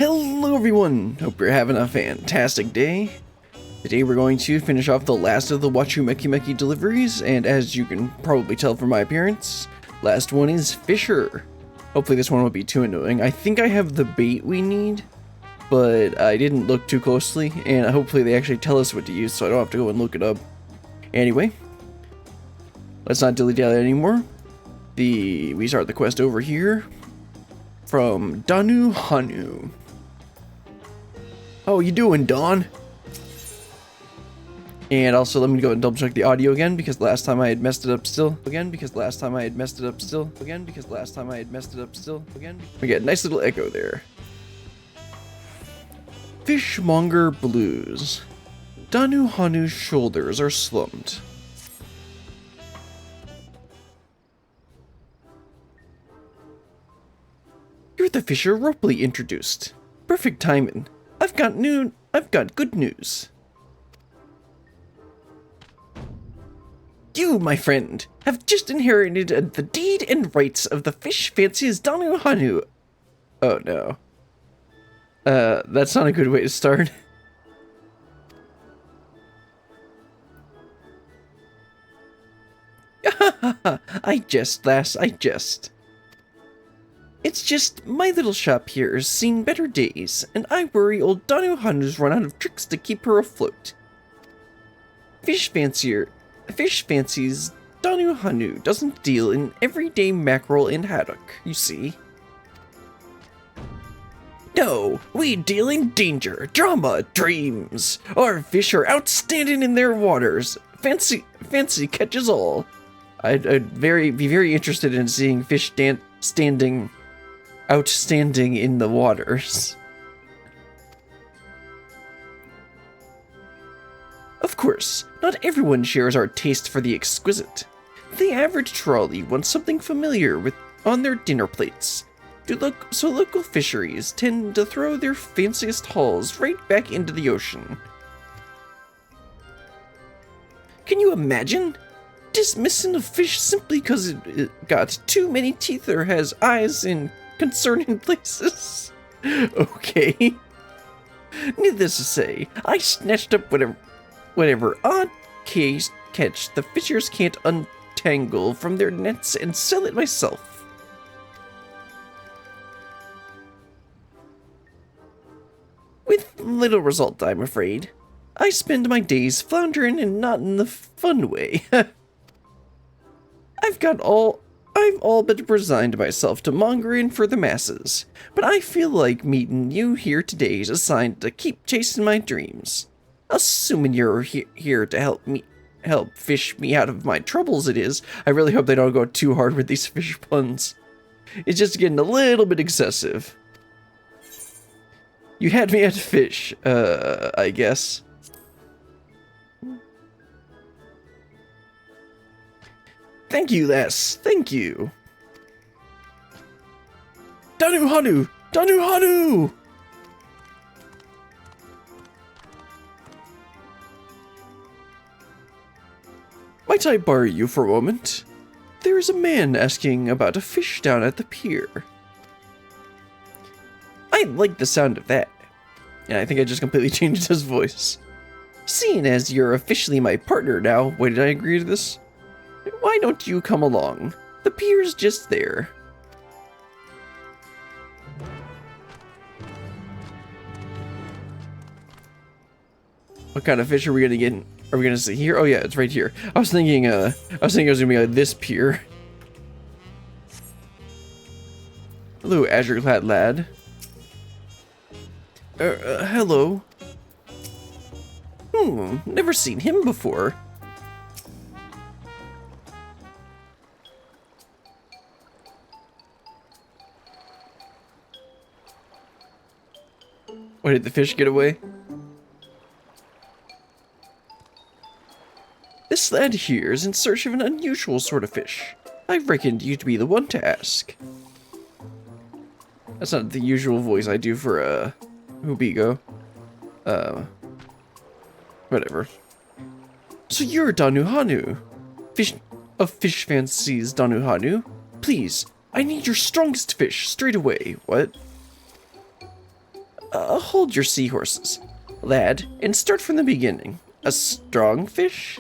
Hello everyone! Hope you're having a fantastic day. Today we're going to finish off the last of the Wachumeqimeqi deliveries, and as you can probably tell from my appearance, last one is Fisher. Hopefully this one won't be too annoying. I think I have the bait we need, but I didn't look too closely, and hopefully they actually tell us what to use so I don't have to go and look it up. Anyway, let's not dilly-dally anymore. We start the quest over here from Danu Hanu. How you doing, Dawn? And also let me go and double check the audio again because last time I had messed it up still. We get a nice little echo there. Fishmonger Blues. Danu Hanu's shoulders are slumped. You're the Fisher Ropley introduced. Perfect timing. I've got good news. You, my friend, have just inherited the deed and rights of the fish fanciers Danu Hanu. Oh no. That's not a good way to start. I jest, lass, I jest. It's just, my little shop here has seen better days, and I worry old Danu Hanu's run out of tricks to keep her afloat. Fish fancies Danu Hanu doesn't deal in everyday mackerel and haddock, you see. No, we deal in danger, drama, dreams. Our fish are outstanding in their waters. Fancy catches all. I'd be very interested in seeing fish outstanding in the waters. Of course, not everyone shares our taste for the exquisite. The average trolley wants something familiar on their dinner plates. So local fisheries tend to throw their fanciest hauls right back into the ocean. Can you imagine? Dismissing a fish simply because it got too many teeth or has eyes in concerning places. Okay. Needless to say, I snatched up whatever odd catch the fishers can't untangle from their nets and sell it myself. With little result, I'm afraid. I spend my days floundering and not in the fun way. I've all but resigned myself to mongering for the masses, but I feel like meeting you here today is a sign to keep chasing my dreams. Assuming you're here to help fish me out of my troubles, it is. I really hope they don't go too hard with these fish puns. It's just getting a little bit excessive. You had me at fish, I guess. Thank you, lass. Thank you. Danu Hanu! Danu Hanu! Might I borrow you for a moment? There is a man asking about a fish down at the pier. I like the sound of that. And I think I just completely changed his voice. Seeing as you're officially my partner now, why did I agree to this? Why don't you come along? The pier's just there. What kind of fish are we gonna get? Are we gonna see here? Oh yeah, it's right here. I was thinking it was gonna be like this pier. Hello, azure-clad lad. Hello. Never seen him before. Why did the fish get away? This lad here is in search of an unusual sort of fish. I reckoned you'd be the one to ask. That's not the usual voice I do for, Hubigo. Whatever. So you're Danu Hanu. Fish fancies Danu Hanu. Please, I need your strongest fish straight away. What? Hold your seahorses, lad, and start from the beginning. A strong fish?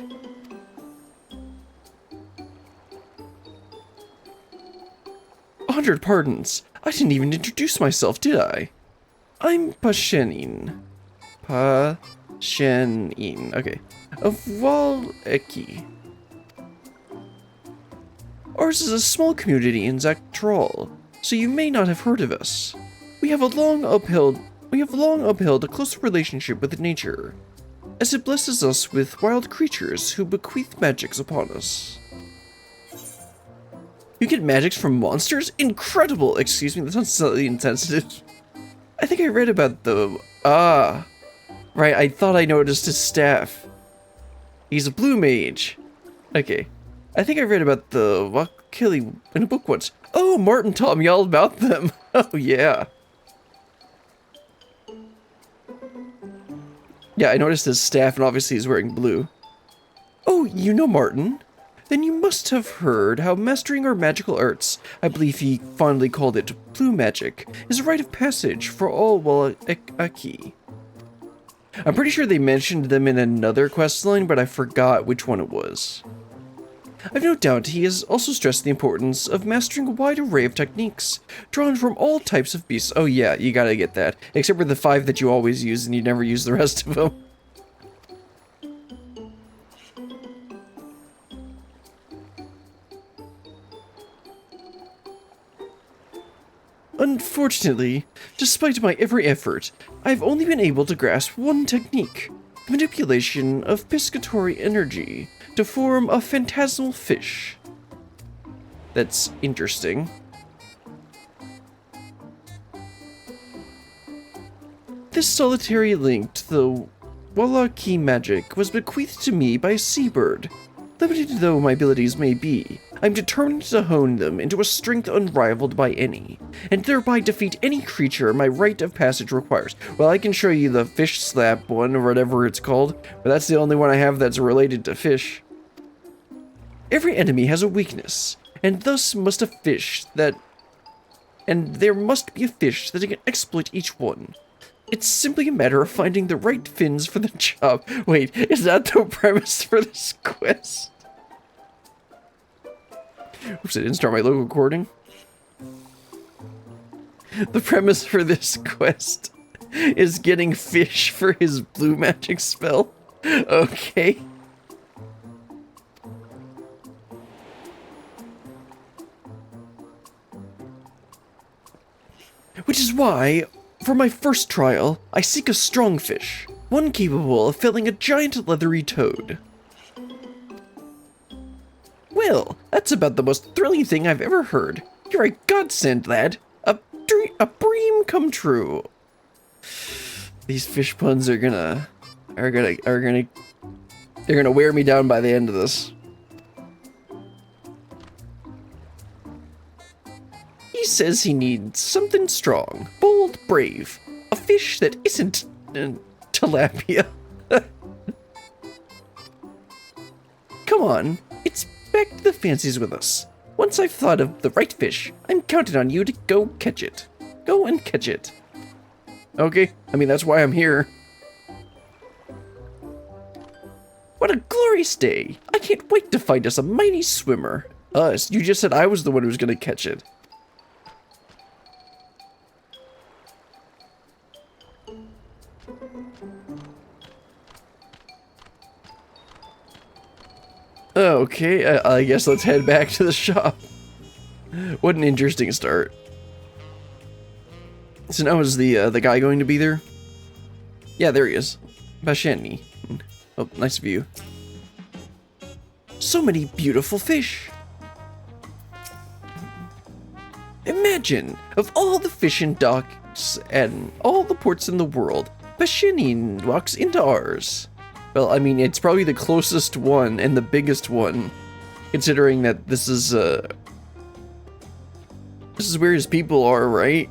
100 pardons. I didn't even introduce myself, did I? I'm Pashenin. Pashenin. Okay. Of Wachumeqimeqi. Ours is a small community in Zaktrol, so you may not have heard of us. We have long upheld a close relationship with nature, as it blesses us with wild creatures who bequeath magics upon us. You get magics from monsters? Incredible! Excuse me, that sounds slightly insensitive. I think I read about the... Right, I thought I noticed his staff. He's a blue mage. Okay. I think I read about the Wachumeqimeqi in a book once. Oh, Martin taught me all about them. Oh, yeah. Yeah, I noticed his staff, and obviously he's wearing blue. Oh, you know Martin? Then you must have heard how mastering our magical arts, I believe he fondly called it blue magic, is a rite of passage for all Wachumeqimeqi. I'm pretty sure they mentioned them in another questline, but I forgot which one it was. I've no doubt he has also stressed the importance of mastering a wide array of techniques, drawn from all types of beasts. Oh yeah, you gotta get that. Except for the 5 that you always use and you never use the rest of them. Unfortunately, despite my every effort, I've only been able to grasp one technique, the manipulation of piscatory energy to form a phantasmal fish. That's interesting. This solitary link to the Wachumeqi magic was bequeathed to me by a seabird. Limited though my abilities may be, I'm determined to hone them into a strength unrivaled by any, and thereby defeat any creature my rite of passage requires. Well, I can show you the fish slap one, or whatever it's called, but that's the only one I have that's related to fish. Every enemy has a weakness, and thus must a fish that... And there must be a fish that can exploit each one. It's simply a matter of finding the right fins for the job. Wait, is that the premise for this quest? Oops, I didn't start my local recording. The premise for this quest is getting fish for his blue magic spell. Okay. Which is why, for my first trial, I seek a strong fish, one capable of felling a giant leathery toad. Well, that's about the most thrilling thing I've ever heard. You're a godsend, lad. A dream come true. These fish puns are gonna wear me down by the end of this. He says he needs something strong, bold, brave. A fish that isn't tilapia. Come on, it's back to the fancies with us. Once I've thought of the right fish, I'm counting on you to go catch it. Go and catch it. Okay, I mean, that's why I'm here. What a glorious day. I can't wait to find us a mighty swimmer. You just said I was the one who was gonna catch it. Okay, I guess let's head back to the shop. What an interesting start. So now is the guy going to be there? Yeah, there he is. Basheni. Oh, nice view. So many beautiful fish. Imagine, of all the fish in docks and all the ports in the world, Basheni walks into ours. Well, I mean, it's probably the closest one and the biggest one, considering that this is where his people are, right?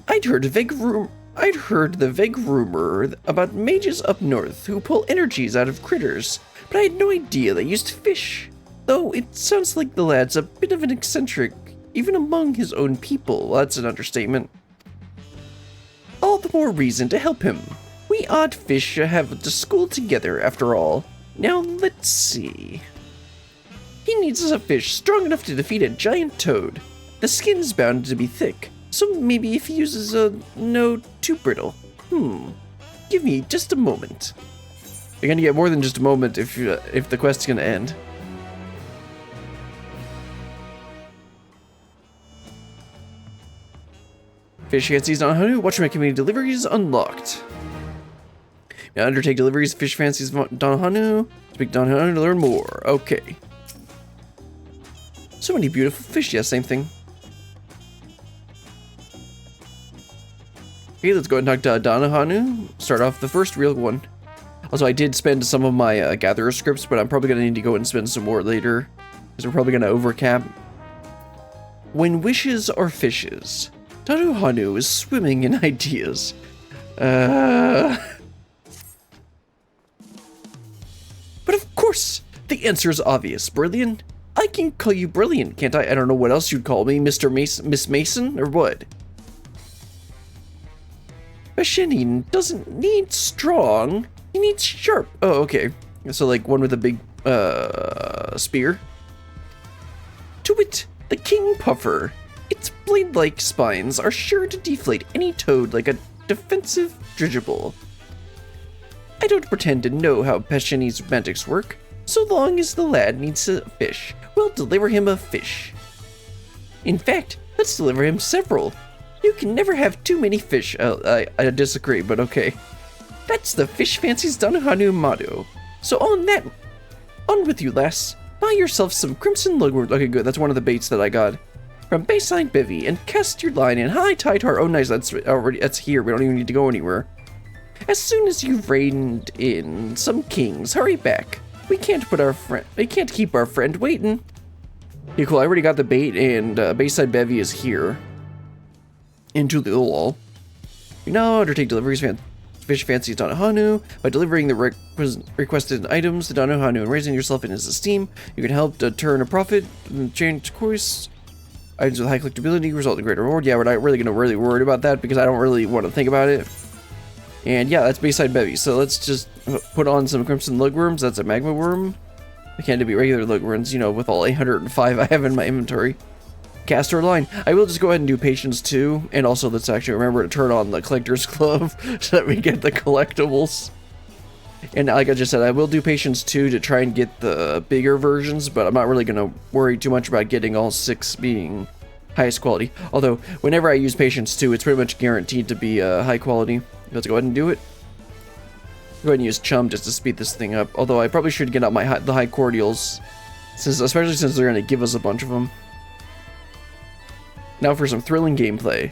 I'd heard the vague rumor about mages up north who pull energies out of critters, but I had no idea they used fish. Though it sounds like the lad's a bit of an eccentric, even among his own people. Well, that's an understatement. the more reason to help him. We odd fish have to school together, after all. Now, let's see. He needs a fish strong enough to defeat a giant toad. The skin's bound to be thick, so maybe if he uses a no too brittle. Give me just a moment. You're gonna get more than just a moment if the quest's gonna end. Fish fancies on Hanu, Wachumeqimeqi deliveries unlocked. Now undertake deliveries, fish fancies Don Hanu. Speak Don Hanu to learn more. Okay. So many beautiful fish, yeah, same thing. Okay, let's go ahead and talk to Don Hanu. Start off the first real one. Also, I did spend some of my gatherer scripts, but I'm probably going to need to go and spend some more later, because we're probably going to overcap. When wishes are fishes, Don Hanu is swimming in ideas. But of course, the answer is obvious. Brilliant? I can call you Brilliant, can't I? I don't know what else you'd call me, Mr. Mason, Miss Mason, or what? Bashenin doesn't need strong, he needs sharp. Oh, okay. So like one with a big spear. To wit, the King Puffer. Its blade-like spines are sure to deflate any toad like a defensive dirigible. I don't pretend to know how Pescini's magics work. So long as the lad needs a fish, we'll deliver him a fish. In fact, let's deliver him several. You can never have too many fish. I disagree, but okay. That's the Fish Fancies Don Hanu motto. So on with you, lass. Buy yourself some crimson lugworms. Okay, good. That's one of the baits that I got from Bayside Bevy, and cast your line in high tide heart. Oh, nice. That's here. We don't even need to go anywhere. As soon as you've reined in some kings, hurry back. We can't keep our friend waiting. Okay, cool. I already got the bait, and Bayside Bevy is here. Into the wall. You now undertake deliveries Fish Fancies Don Hanu. By delivering the requested items to Don Hanu and raising yourself in his esteem, you can help to turn a profit and change course. Items with high collectability result in greater reward. Yeah, we're not really going to worry about that because I don't really want to think about it. And yeah, that's Bayside Bevy. So let's just put on some Crimson Lugworms. That's a Magma Worm. I can't be regular Lugworms, you know, with all 805 I have in my inventory. Caster line. I will just go ahead and do Patience 2. And also, let's actually remember to turn on the Collector's Glove so that we get the collectibles. And like I just said, I will do Patience 2 to try and get the bigger versions, but I'm not really going to worry too much about getting all 6 being highest quality. Although, whenever I use Patience 2, it's pretty much guaranteed to be high quality. Let's go ahead and do it. Go ahead and use Chum just to speed this thing up. Although I probably should get out the high cordials, especially since they're going to give us a bunch of them. Now for some thrilling gameplay.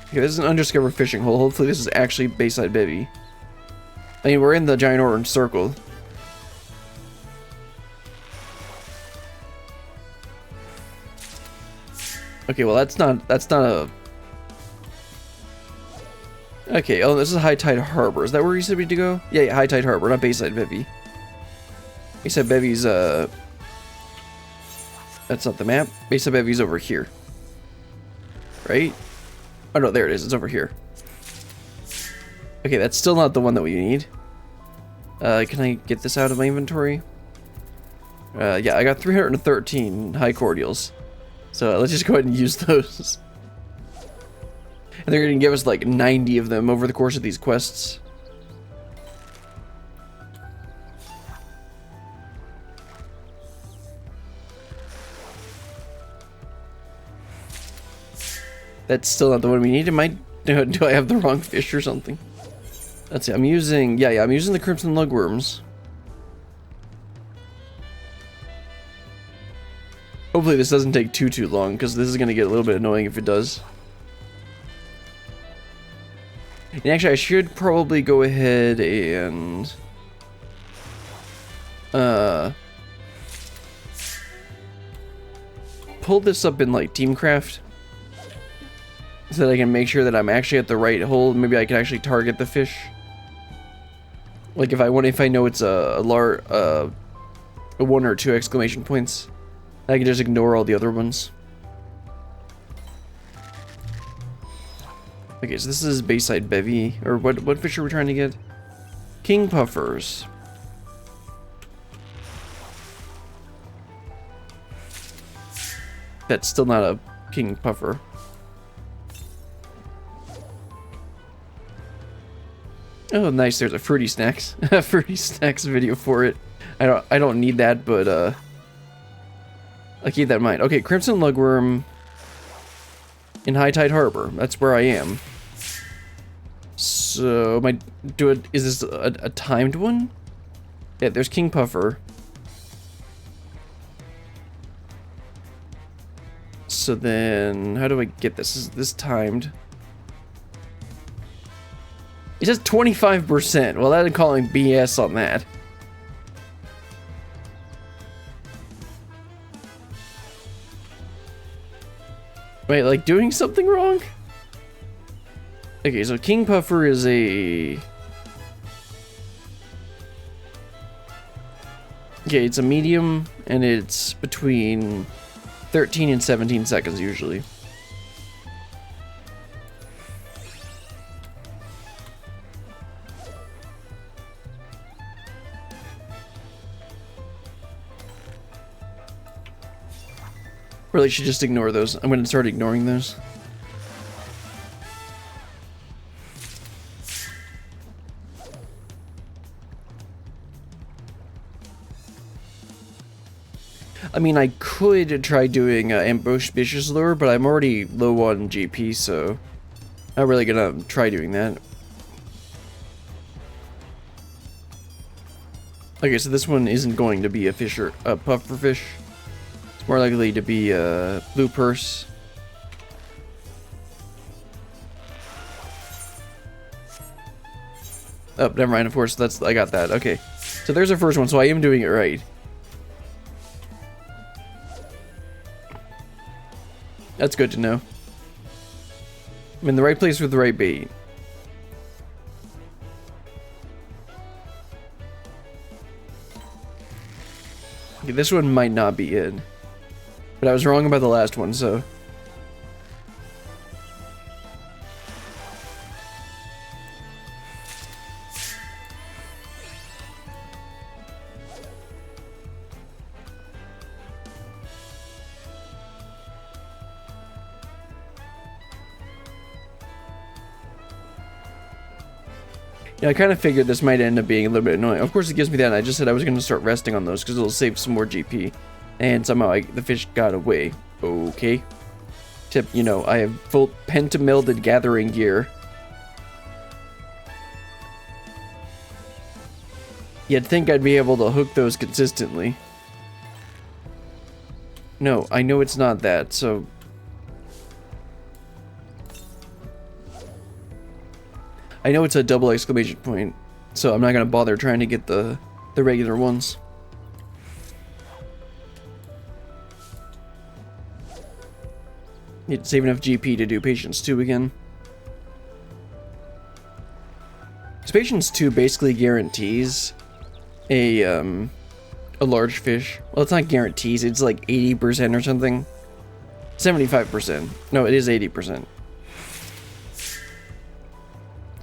Okay, this is an undiscovered fishing hole. Hopefully this is actually Bayside Bevy. I mean, we're in the giant orange circle. Okay, well that's not a... Okay, oh, this is High Tide Harbor. Is that where you said we need to go? Yeah, High Tide Harbor, not Bayside Bevy. Bayside Bevy's, that's not the map. Bayside Bevy's over here. Right? Oh no, there it is. It's over here. Okay, that's still not the one that we need. Can I get this out of my inventory? Yeah, I got 313 high cordials. So let's just go ahead and use those. And they're going to give us like 90 of them over the course of these quests. That's still not the one we need. Do I have the wrong fish or something? Let's see. I'm using the Crimson Lugworms. Hopefully this doesn't take too long, because this is going to get a little bit annoying if it does. And actually, I should probably go ahead and... pull this up in, like, Teamcraft. So that I can make sure that I'm actually at the right hole. Maybe I can actually target the fish. Like if I know it's a 1 or 2 exclamation points, I can just ignore all the other ones. Okay, so this is Bayside Bevy, or what fish are we trying to get? King Puffers. That's still not a King Puffer. Oh, nice. There's a Fruity Snacks, Fruity Snacks video for it. I don't need that, but I'll keep that in mind. Okay, Crimson Lugworm in High Tide Harbor. That's where I am. So, is this a timed one? Yeah, there's King Puffer. So then, how do I get this? Is this timed? It says 25%. Well, I'm calling BS on that. Wait, like doing something wrong? Okay, so King Puffer is a... Okay, it's a medium, and it's between 13 and 17 seconds usually. Really should just ignore those. I'm gonna start ignoring those. I mean, I could try doing Ambush Vicious Lure, but I'm already low on GP, so not really gonna try doing that. Okay, so this one isn't going to be a puffer fish. It's more likely to be a blue purse. Oh, never mind. Of course, I got that. Okay, so there's our first one. So I am doing it right. That's good to know. I'm in the right place with the right bait. Okay, this one might not be it. But I was wrong about the last one, so... Yeah, I kind of figured this might end up being a little bit annoying. Of course it gives me that, and I just said I was going to start resting on those because it'll save some more GP. And somehow the fish got away. Okay. Tip, you know, I have full pentamelded gathering gear. You'd think I'd be able to hook those consistently. No, I know it's not that, so... I know it's a double exclamation point, so I'm not gonna bother trying to get the regular ones. Need to save enough GP to do Patience 2 again. So Patience 2 basically guarantees a large fish. Well, it's not guarantees, it's like 80% or something. 75%. No, it is 80%.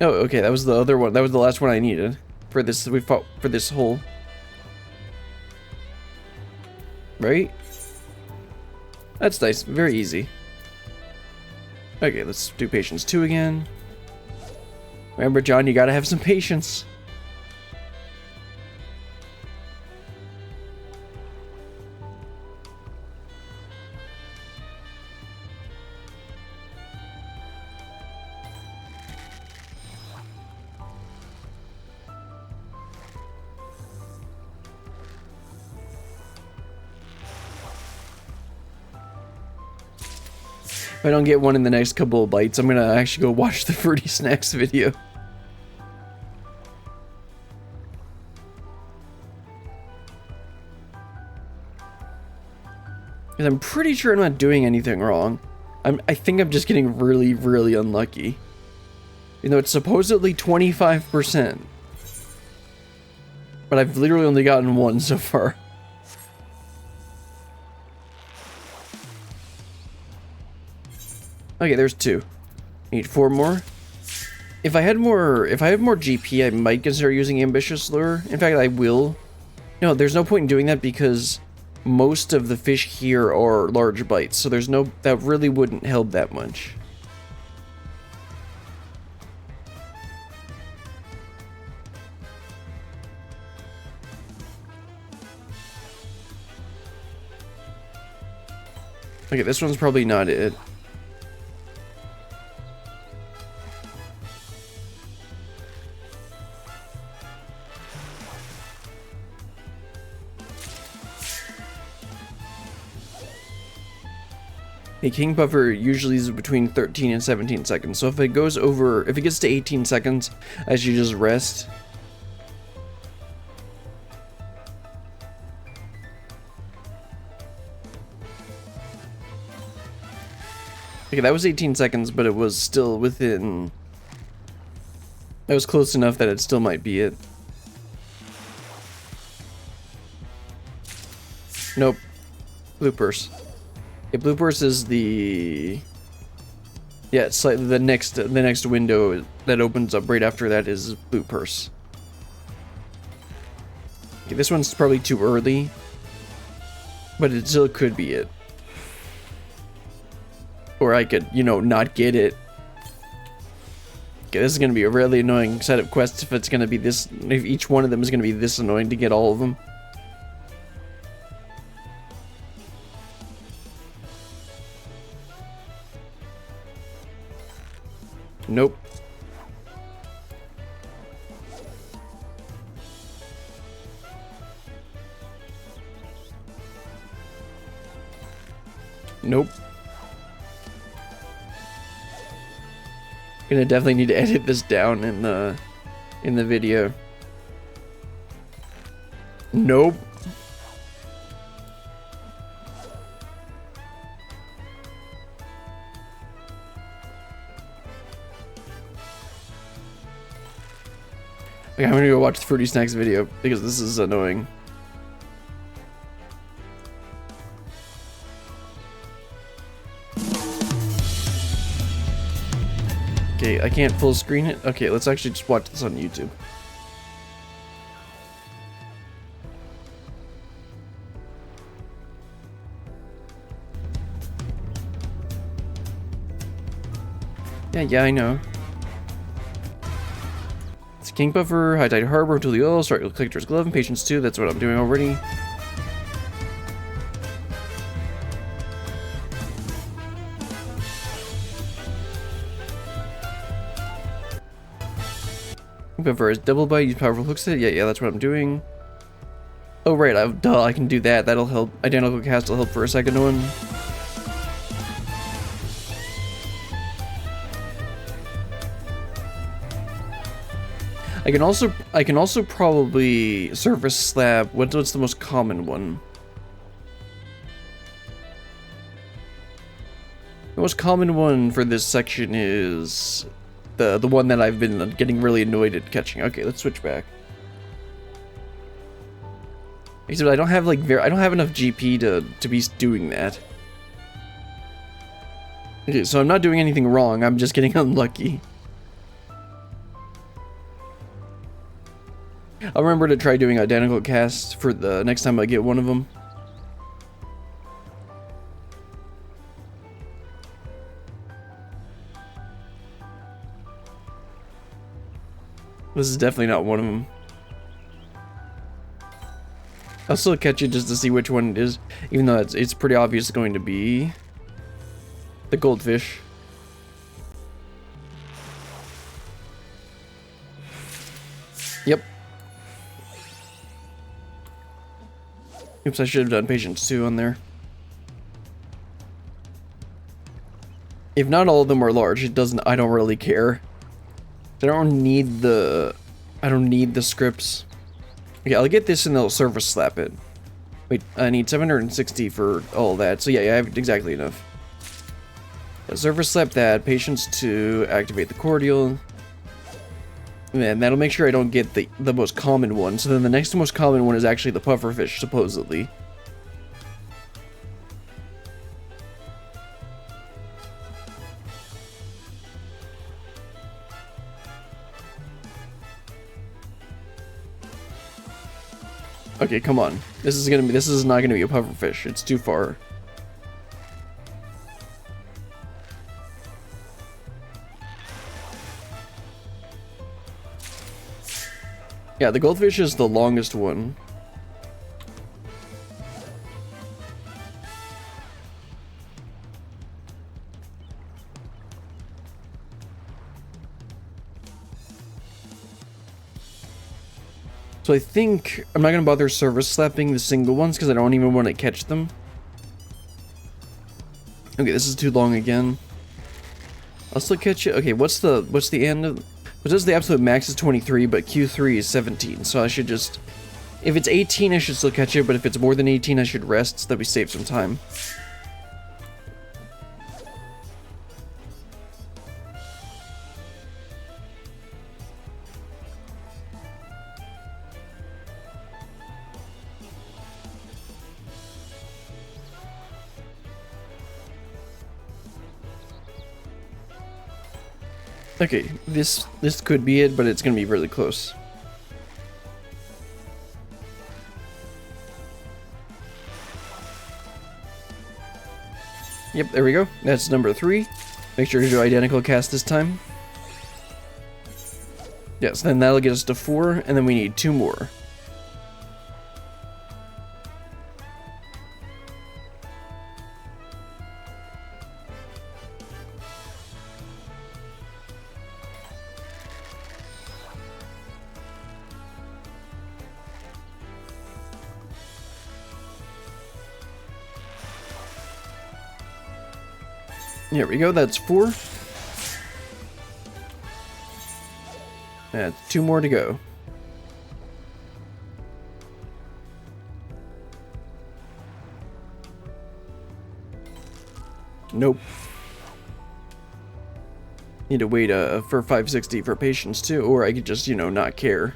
Oh, okay, that was the other one. That was the last one I needed for this. We fought for this hole, right? That's nice. Very easy. Okay, let's do Patience 2 again. Remember, John, you gotta have some patience. If I don't get one in the next couple of bites, I'm gonna actually go watch the Fruity Snacks video. Because I'm pretty sure I'm not doing anything wrong. I think I'm just getting really, really unlucky. You know, it's supposedly 25%. But I've literally only gotten one so far. Okay, there's two. Need 4 more. If I had more GP, I might consider using ambitious lure. In fact, I will. No, there's no point in doing that because most of the fish here are large bites, so there's no, that really wouldn't help that much. Okay, this one's probably not it. A king buffer usually is between 13 and 17 seconds, so if it goes over, if it gets to 18 seconds, I should just rest. Okay, that was 18 seconds, but it was still within... That was close enough that it still might be it. Nope. Bloopers. Yeah, bloopers is the... Yeah, it's like the next window that opens up right after that is bloopers. Okay, this one's probably too early, but it still could be it. Or I could, you know, not get it. Okay, this is going to be a really annoying set of quests if it's going to be this, if each one of them is going to be this annoying to get all of them. Nope. Nope. Gonna definitely need to edit this down in the video. Nope. Okay, I'm gonna go watch the Fruity Snacks video because this is annoying. Okay, I can't full screen it. Okay, let's actually just watch this on YouTube. Yeah, I know. It's King Buffer, High Tide Harbor, until the oil, start with Collector's Glove, and Patience 2, that's what I'm doing already. Buffer is double bite, use powerful hook set. Yeah, that's what I'm doing. Oh right, I can do that. That'll help. Identical cast will help for a second one. I can also probably surface slab. What's the most common one? The most common one for this section is the one that I've been getting really annoyed at catching. Okay, let's switch back. Except I don't have like I don't have enough GP to be doing that. Okay, so I'm not doing anything wrong. I'm just getting unlucky. I'll remember to try doing identical casts for the next time I get one of them. This is definitely not one of them. I'll still catch it just to see which one it is, even though it's pretty obvious going to be the goldfish. Yep. Oops, I should have done Patience 2 on there. If not all of them are large, it doesn't. I don't really care. I don't need the scripts. Okay, I'll get this and they'll surface slap it. Wait, I need 760 for all that. So yeah, I have exactly enough. Surface slap that, Patience 2, activate the cordial. And that'll make sure I don't get the most common one. So then the next most common one is actually the pufferfish, supposedly. Okay, come on. This is not gonna be a pufferfish. It's too far. Yeah, the goldfish is the longest one. So I think I'm not gonna bother service slapping the single ones because I don't even want to catch them. Okay, this is too long again. I'll still catch it. Okay, what's the end of? What does the absolute max is 23, but Q3 is 17. So I should just, if it's 18, I should still catch it. But if it's more than 18, I should rest so that we save some time. Okay, this could be it, but it's gonna be really close. Yep, there we go. That's number 3. Make sure to do identical cast this time. Yes, then that'll get us to 4, and then we need 2 more. Here we go, that's 4. And 2 more to go. Nope. Need to wait for 560 for patience too, or I could just, you know, not care.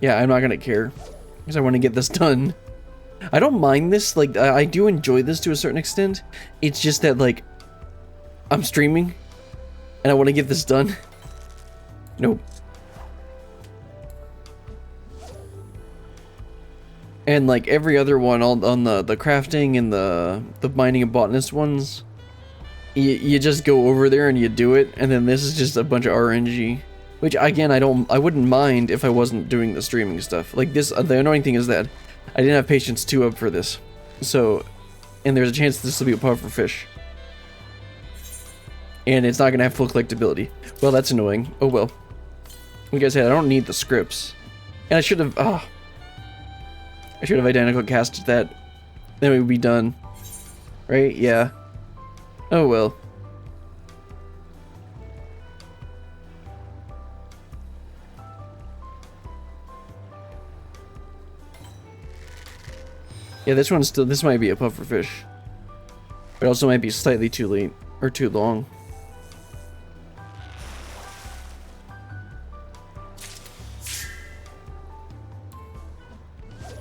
Yeah, I'm not gonna care, because I want to get this done. I don't mind this, like, I do enjoy this to a certain extent. It's just that, like, I'm streaming, and I want to get this done. Nope. And, like, every other one, on the crafting and the mining and botanist ones, you just go over there and you do it, and then this is just a bunch of RNG. Which, again, I wouldn't mind if I wasn't doing the streaming stuff. Like, this, the annoying thing is that I didn't have patience 2 up for this. So, and there's a chance this will be a pufferfish. And it's not going to have full collectability. Well, that's annoying. Oh well. Like I said, I don't need the scripts. And I should have, I should have identical casted that. Then we'd be done. Right? Yeah. Oh well. Yeah, this one's still, this might be a pufferfish. But it also might be slightly too late, or too long.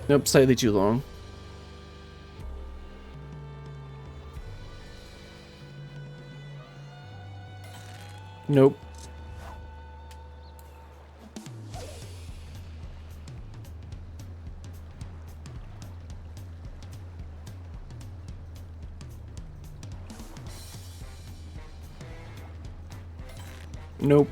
Nope, slightly too long. Nope. Nope.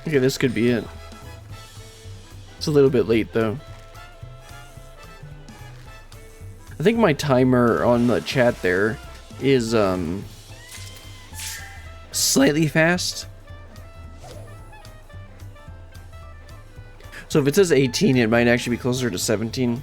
Okay, this could be it. It's a little bit late though. I think my timer on the chat there is slightly fast. So if it says 18, it might actually be closer to 17.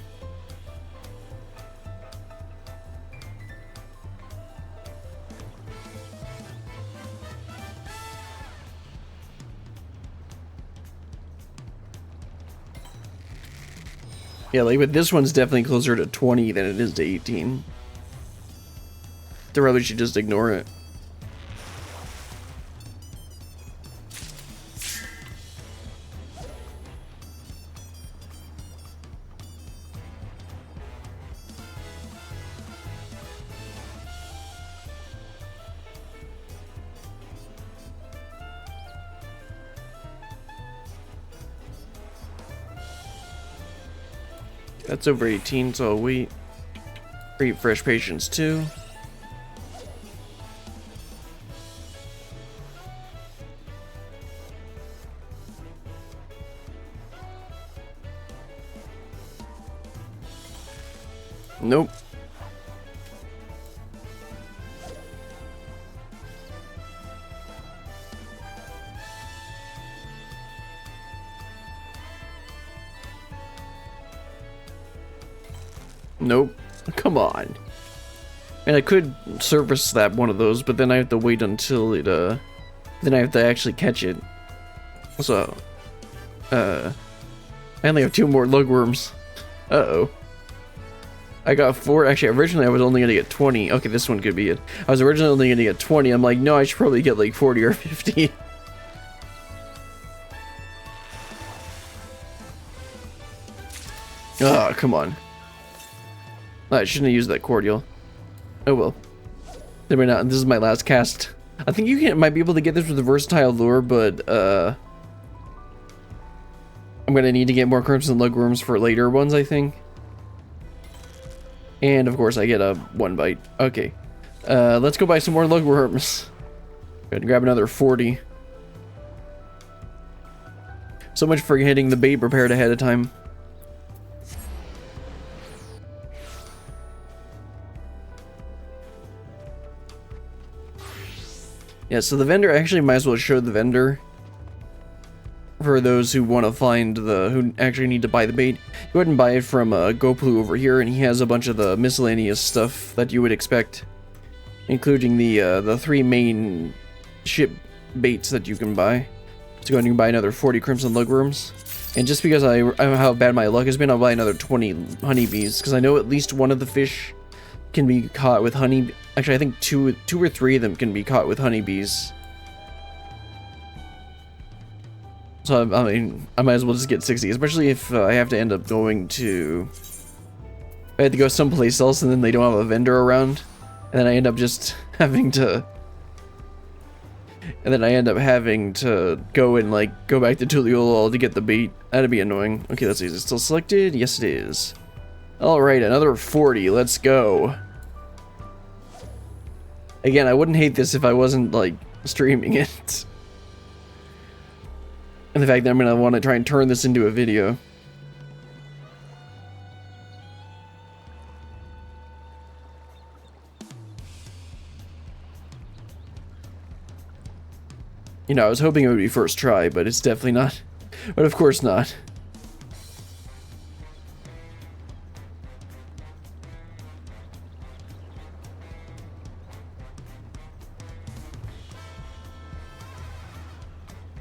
Yeah, like, but this one's definitely closer to 20 than it is to 18. They probably should just ignore it. That's over 18, so I'll wait. Create fresh patients too. Nope. Nope. Come on. And I could surface slap one of those, but then I have to wait until it, then I have to actually catch it. So, I only have 2 more lugworms. Uh-oh. I got 4. Actually, originally I was only gonna get 20. Okay, this one could be it. I was originally only gonna get 20. I'm like, no, I should probably get like 40 or 50. Ah, come on. I shouldn't have used that cordial. Oh well. Maybe not. This is my last cast. I think you might be able to get this with a versatile lure, but I'm gonna need to get more crimson lugworms for later ones, I think. And of course I get a 1 bite. Okay. Let's go buy some more lugworms. Go ahead and grab another 40. So much for getting the bait prepared ahead of time. Yeah, so the vendor, actually might as well show the vendor for those who want to find who actually need to buy the bait. Go ahead and buy it from Goplu over here, and he has a bunch of the miscellaneous stuff that you would expect, including the 3 main ship baits that you can buy. So go ahead and buy another 40 crimson lugworms. And just because I how bad my luck has been, I'll buy another 20 honeybees, because I know at least one of the fish can be caught with honey. Actually, I think two or 3 of them can be caught with honeybees. So I mean, I might as well just get 60, especially if I have to end up going to. I had to go someplace else, and then they don't have a vendor around, and then I end up just having to. And then I end up having to go and like go back to Tuliolol to get the bait. That'd be annoying. Okay, let's see. Is it still selected? Yes, it is. Alright, another 40. Let's go. Again, I wouldn't hate this if I wasn't, like, streaming it. And the fact that I'm gonna want to try and turn this into a video. You know, I was hoping it would be first try, but it's definitely not. But of course not.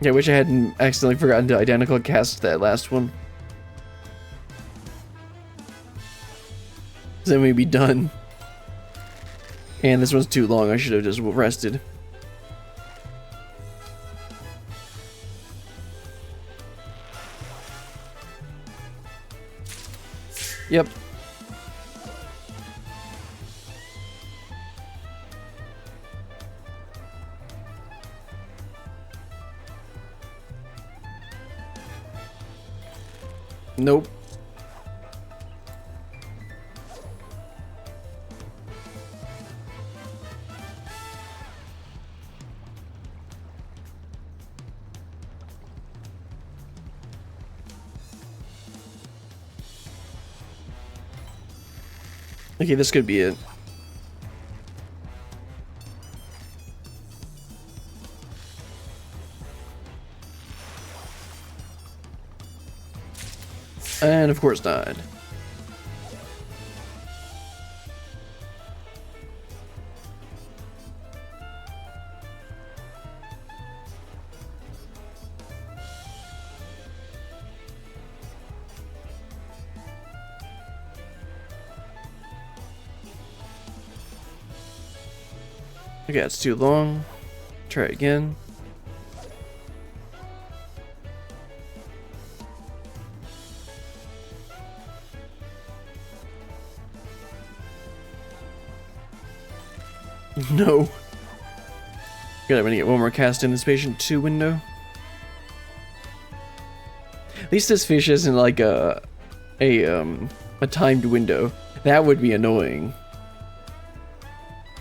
Yeah, I wish I hadn't accidentally forgotten to identical cast that last one. Then we'd be done. And this one's too long, I should have just rested. Yep. Nope. Okay, this could be it. And of course not. Okay, it's too long. Try again. No. Good, I'm gonna get one more cast in this patient 2 window. At least this fish isn't like a A timed window. That would be annoying.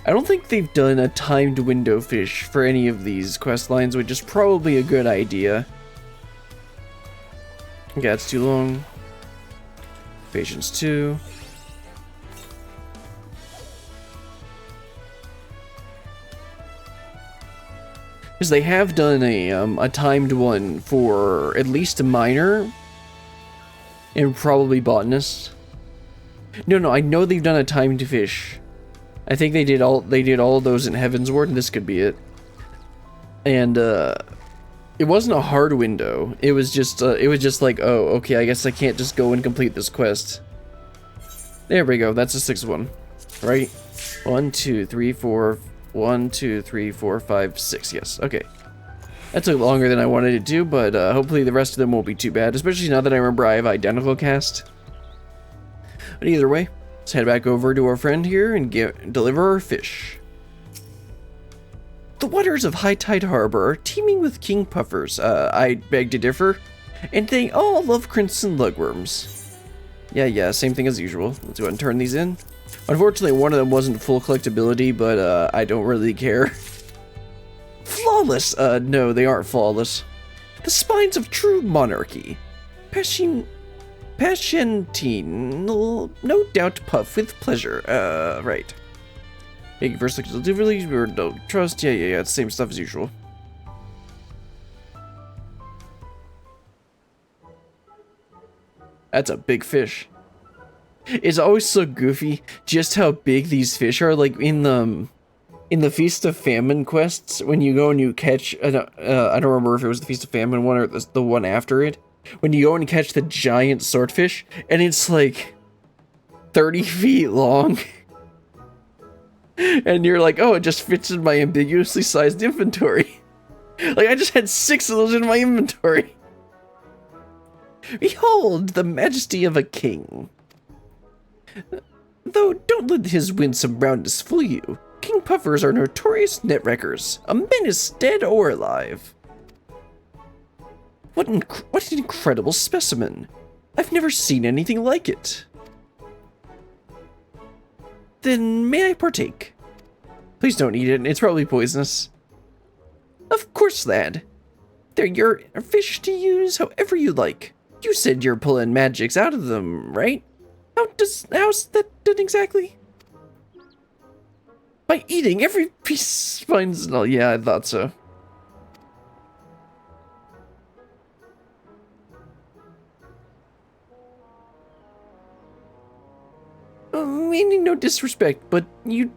I don't think they've done a timed window fish for any of these quest lines, which is probably a good idea. Okay, that's too long. Patience 2. Because they have done a timed one for at least a miner and probably botanist. No, I know they've done a timed fish. I think they did all of those in Heaven's Ward, and this could be it. And it wasn't a hard window. It was just like, oh, okay, I guess I can't just go and complete this quest. There we go. That's the 6th one, right? 1, 2, 3, 4. 1, 2, 3, 4, 5, 6. Yes. Okay. That took longer than I wanted it to, but hopefully the rest of them won't be too bad. Especially now that I remember I have identical cast. But either way, let's head back over to our friend here and deliver our fish. The waters of High Tide Harbor are teeming with king puffers. I beg to differ, and they all love crimson lugworms. Yeah, same thing as usual. Let's go ahead and turn these in. Unfortunately, one of them wasn't full collectability, but I don't really care. Flawless! No, they aren't flawless. The spines of true monarchy. Patientine, no doubt puff with pleasure. Right. Thank you for selecting deliveries, we don't trust. Yeah, it's the same stuff as usual. That's a big fish. It's always so goofy just how big these fish are. Like in the Feast of Famine quests, when you go and you catch, I don't remember if it was the Feast of Famine one or the one after it, when you go and catch the giant swordfish, and it's like 30 feet long, and you're like, oh, it just fits in my ambiguously sized inventory. Like, I just had 6 of those in my inventory. Behold the majesty of a king. Though don't let his winsome roundness fool you. King puffers are notorious net wreckers, a menace dead or alive. What an incredible specimen. I've never seen anything like it. Then may I partake? Please don't eat it, it's probably poisonous. Of course, lad. They're your fish to use however you like. You said you're pulling magics out of them, right? How's that done exactly? By eating every piece of spines and all. Yeah, I thought so. Meaning no disrespect, but you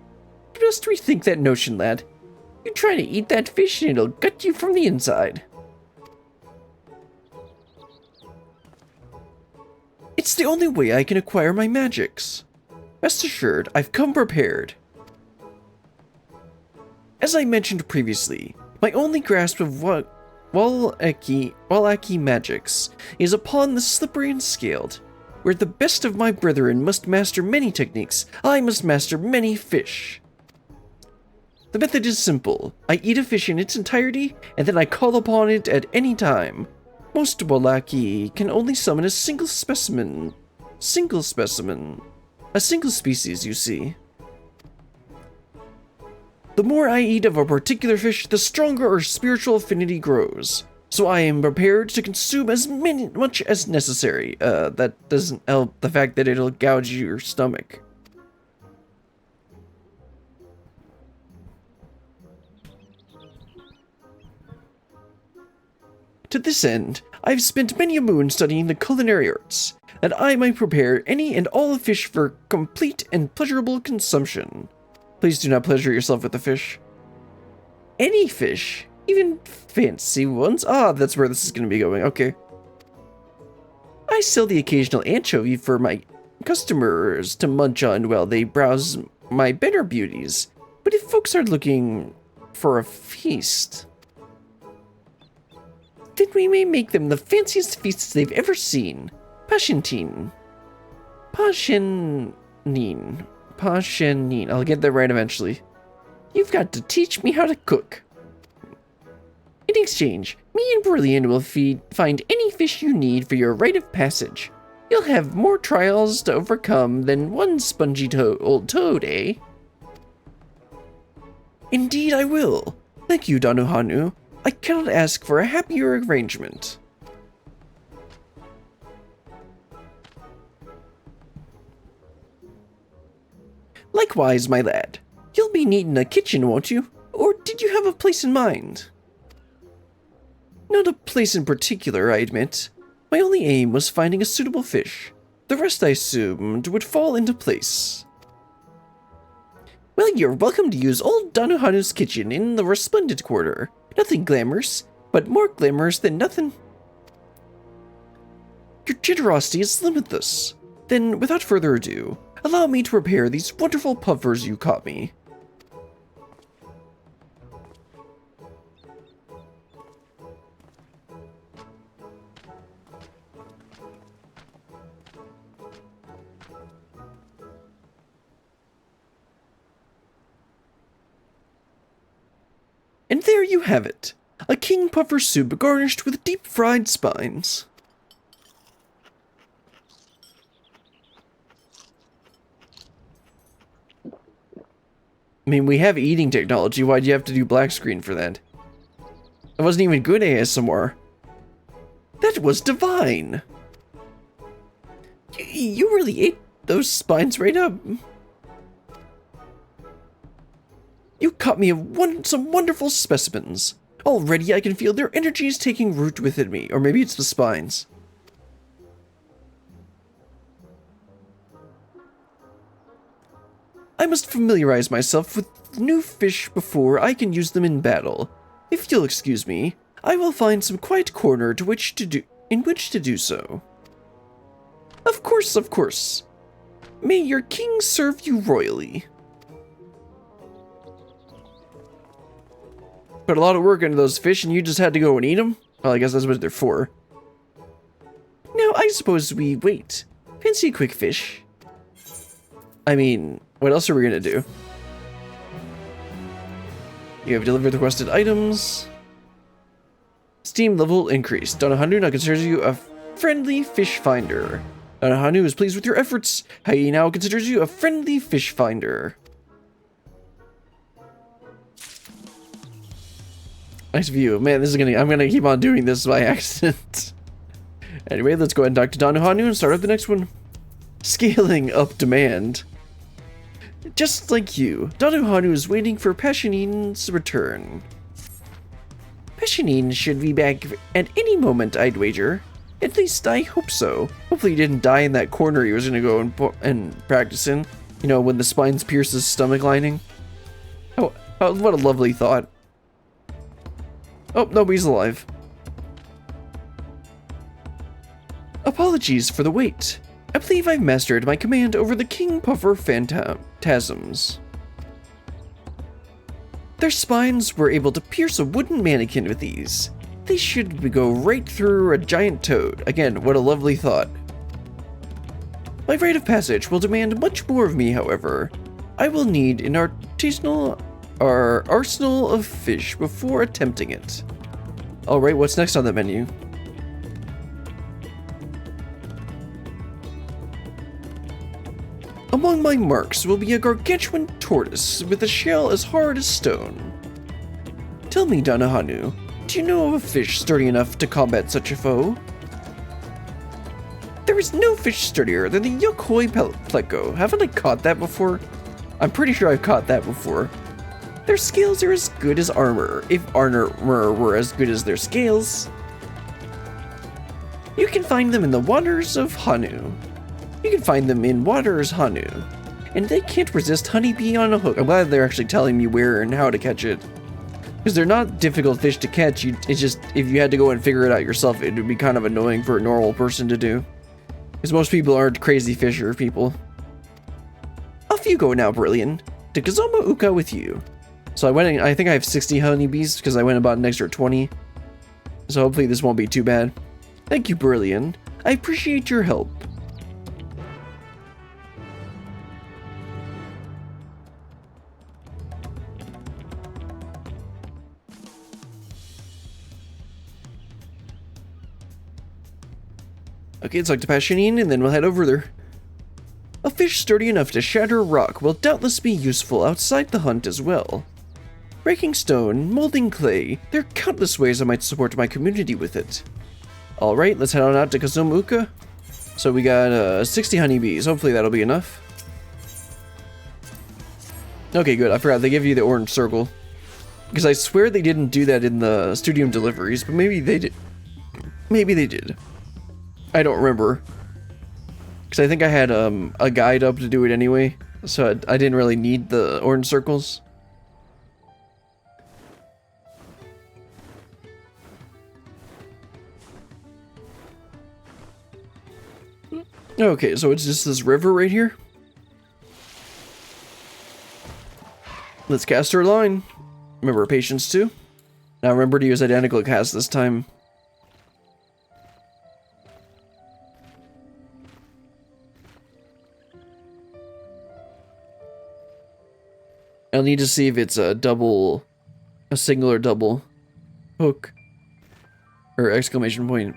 must rethink that notion, lad. You try to eat that fish and it'll gut you from the inside. It's the only way I can acquire my magics. Rest assured, I've come prepared. As I mentioned previously, my only grasp of Wachumeqimeqi magics is upon the slippery and scaled. Where the best of my brethren must master many techniques, I must master many fish. The method is simple. I eat a fish in its entirety, and then I call upon it at any time. Most Wachumeqi can only summon a single specimen. A single species, you see. The more I eat of a particular fish, the stronger our spiritual affinity grows. So I am prepared to consume as much as necessary. That doesn't help the fact that it'll gouge your stomach. To this end, I've spent many a moon studying the culinary arts, that I might prepare any and all fish for complete and pleasurable consumption. Please do not pleasure yourself with the fish. Any fish, even fancy ones. Ah, that's where this is going to be going. Okay. I sell the occasional anchovy for my customers to munch on while they browse my better beauties. But if folks are looking for a feast, then we may make them the fanciest feasts they've ever seen. Pashenine. I'll get that right eventually. You've got to teach me how to cook. In exchange, me and Brilliant will find any fish you need for your rite of passage. You'll have more trials to overcome than one spongy old toad, eh? Indeed I will. Thank you, Danuhanu. I cannot ask for a happier arrangement. Likewise, my lad. You'll be needing a kitchen, won't you? Or did you have a place in mind? Not a place in particular, I admit. My only aim was finding a suitable fish. The rest I assumed would fall into place. Well, you're welcome to use old Danuhanu's kitchen in the Resplendent Quarter. Nothing glamorous, but more glamorous than nothing. Your generosity is limitless. Then, without further ado, allow me to prepare these wonderful puffers you caught me. And there you have it, a king puffer soup garnished with deep fried spines. I mean, we have eating technology, why'd you have to do black screen for that? It wasn't even good ASMR. That was divine! You really ate those spines right up. You caught me some wonderful specimens. Already I can feel their energies taking root within me. Or maybe it's the spines. I must familiarize myself with new fish before I can use them in battle. If you'll excuse me, I will find some quiet corner in which to do so. Of course, of course. May your king serve you royally. Put a lot of work into those fish and you just had to go and eat them? Well, I guess that's what they're for. Now, I suppose we wait. Fancy a quick fish? I mean, what else are we gonna do? You have delivered the requested items. Steam level increased. Danuhanu now considers you a friendly fish finder. Danuhanu is pleased with your efforts. He now considers you a friendly fish finder. Nice view. Man, I'm gonna keep on doing this by accident. Anyway, let's go ahead and talk to Danuhanu and start up the next one. Scaling up demand. Just like you, Danuhanu is waiting for Passionin's return. Passionin should be back at any moment, I'd wager. At least I hope so. Hopefully he didn't die in that corner he was gonna go and practice in. You know, when the spines pierce his stomach lining. Oh, what a lovely thought. Oh, no, he's alive. Apologies for the wait. I believe I've mastered my command over the King Puffer phantasms. Their spines were able to pierce a wooden mannequin with ease. They should go right through a giant toad. Again, what a lovely thought. My rite of passage will demand much more of me, however. I will need an arsenal of fish before attempting it. Alright, what's next on the menu? Among my marks will be a gargantuan tortoise with a shell as hard as stone. Tell me, Danuhanu, do you know of a fish sturdy enough to combat such a foe? There is no fish sturdier than the Yokoi Pleco. Haven't I caught that before? I'm pretty sure I've caught that before. Their scales are as good as armor, if armor were as good as their scales. You can find them in the waters of Hanu. And they can't resist honeybee on a hook. I'm glad they're actually telling me where and how to catch it. Because they're not difficult fish to catch, it's just, if you had to go and figure it out yourself, it would be kind of annoying for a normal person to do. Because most people aren't crazy fisher people. Off you go now, Brilliant. To Kazoma Uka with you. So I think I have 60 honeybees because I went about an extra 20. So hopefully this won't be too bad. Thank you, Brilliant. I appreciate your help. Okay, it's like the Passionine, and then we'll head over there. A fish sturdy enough to shatter a rock will doubtless be useful outside the hunt as well. Breaking stone, molding clay, there are countless ways I might support my community with it. Alright, let's head on out to Kazomuka. So we got 60 honeybees, hopefully that'll be enough. Okay, good, I forgot, they give you the orange circle. Because I swear they didn't do that in the Studium Deliveries, but maybe they did. Maybe they did. I don't remember. Because I think I had a guide up to do it anyway, so I didn't really need the orange circles. Okay, so it's just this river right here. Let's cast our line. Remember patience too. Now remember to use identical cast this time. I'll need to see if it's a single or double hook or exclamation point.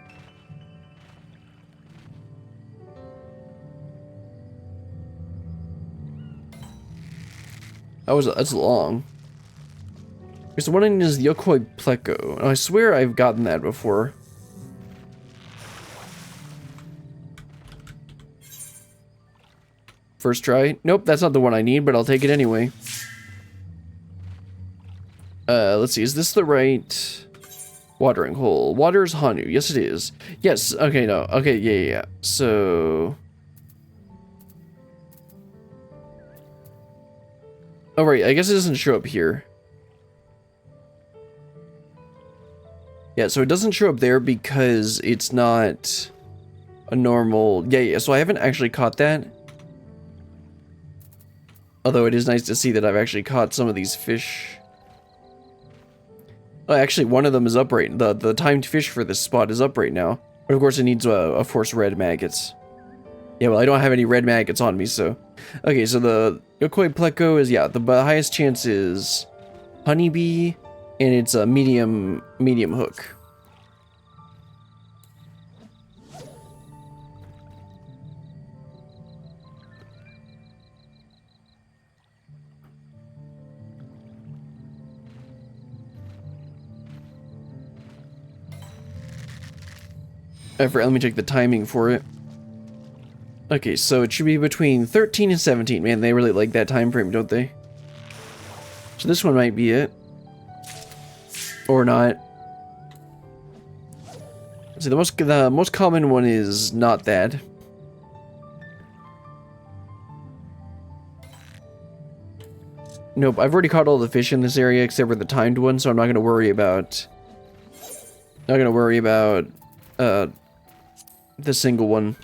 That's long. Because the one I need is the Wachumeqimeqi. I swear I've gotten that before. First try. Nope, that's not the one I need, but I'll take it anyway. Let's see, is this the right watering hole? Water's Hanu. Yes, it is. Yes, okay, no. Okay, yeah. So... oh, right, I guess it doesn't show up here. Yeah, so it doesn't show up there because it's not a normal... Yeah, so I haven't actually caught that. Although it is nice to see that I've actually caught some of these fish. Oh, actually, one of them is up right... The timed fish for this spot is up right now. But of course it needs, of course, red maggots. Yeah, well, I don't have any red maggots on me, so... Okay, so the Wachumeqimeqi is, yeah, the highest chance is honeybee, and it's a medium hook. Let me check the timing for it. Okay, so it should be between 13 and 17. Man, they really like that time frame, don't they? So this one might be it. Or not. So the most common one is not that. Nope, I've already caught all the fish in this area except for the timed one, so I'm not going to worry about... the single one.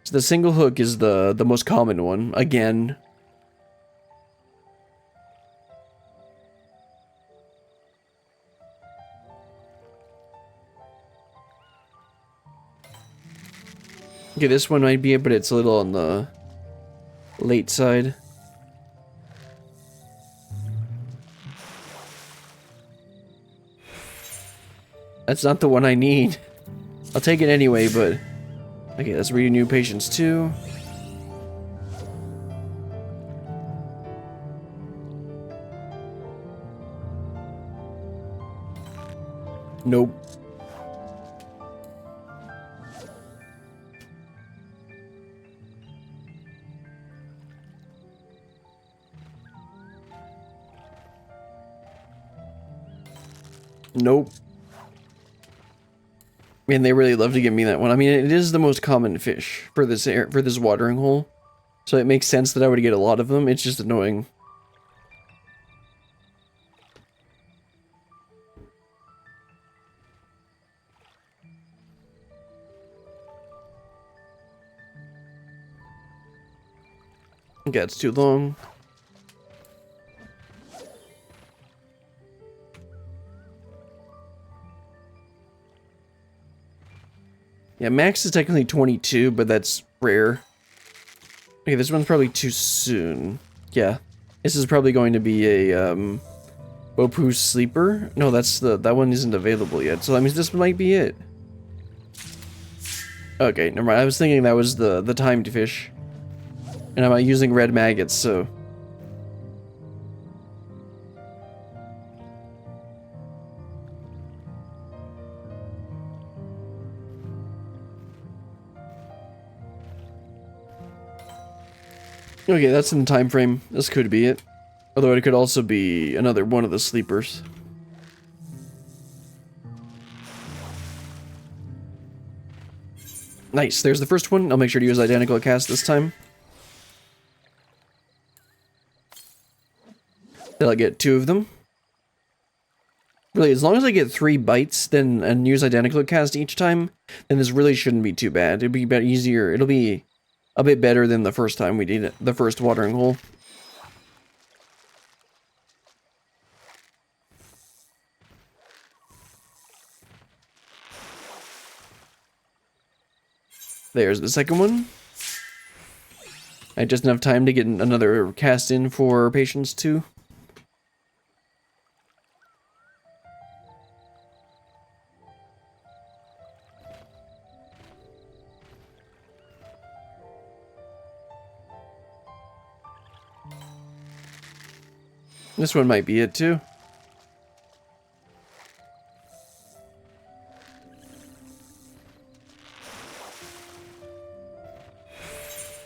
So the single hook is the most common one, again. Okay, this one might be it, but it's a little on the late side. That's not the one I need. I'll take it anyway, but... okay, let's read new patience too. Nope. Nope. Man, they really love to give me that one. I mean, it is the most common fish for this watering hole, so it makes sense that I would get a lot of them. It's just annoying. Okay, it's too long. Yeah, max is technically 22, but that's rare. Okay, this one's probably too soon. Yeah, this is probably going to be a Bopu sleeper. No, that one isn't available yet. So that means this might be it. Okay, never mind. I was thinking that was the timed fish. And I'm using red maggots, so... Okay, that's in the time frame. This could be it. Although it could also be another one of the sleepers. Nice, there's the first one. I'll make sure to use identical cast this time. Then I'll get 2 of them. Really, as long as I get 3 bites then and use identical cast each time, then this really shouldn't be too bad. It'll be a bit easier. It'll be a bit better than the first time we did it, the first watering hole. There's the second one. I had just enough time to get another cast in for patients too. This one might be it too.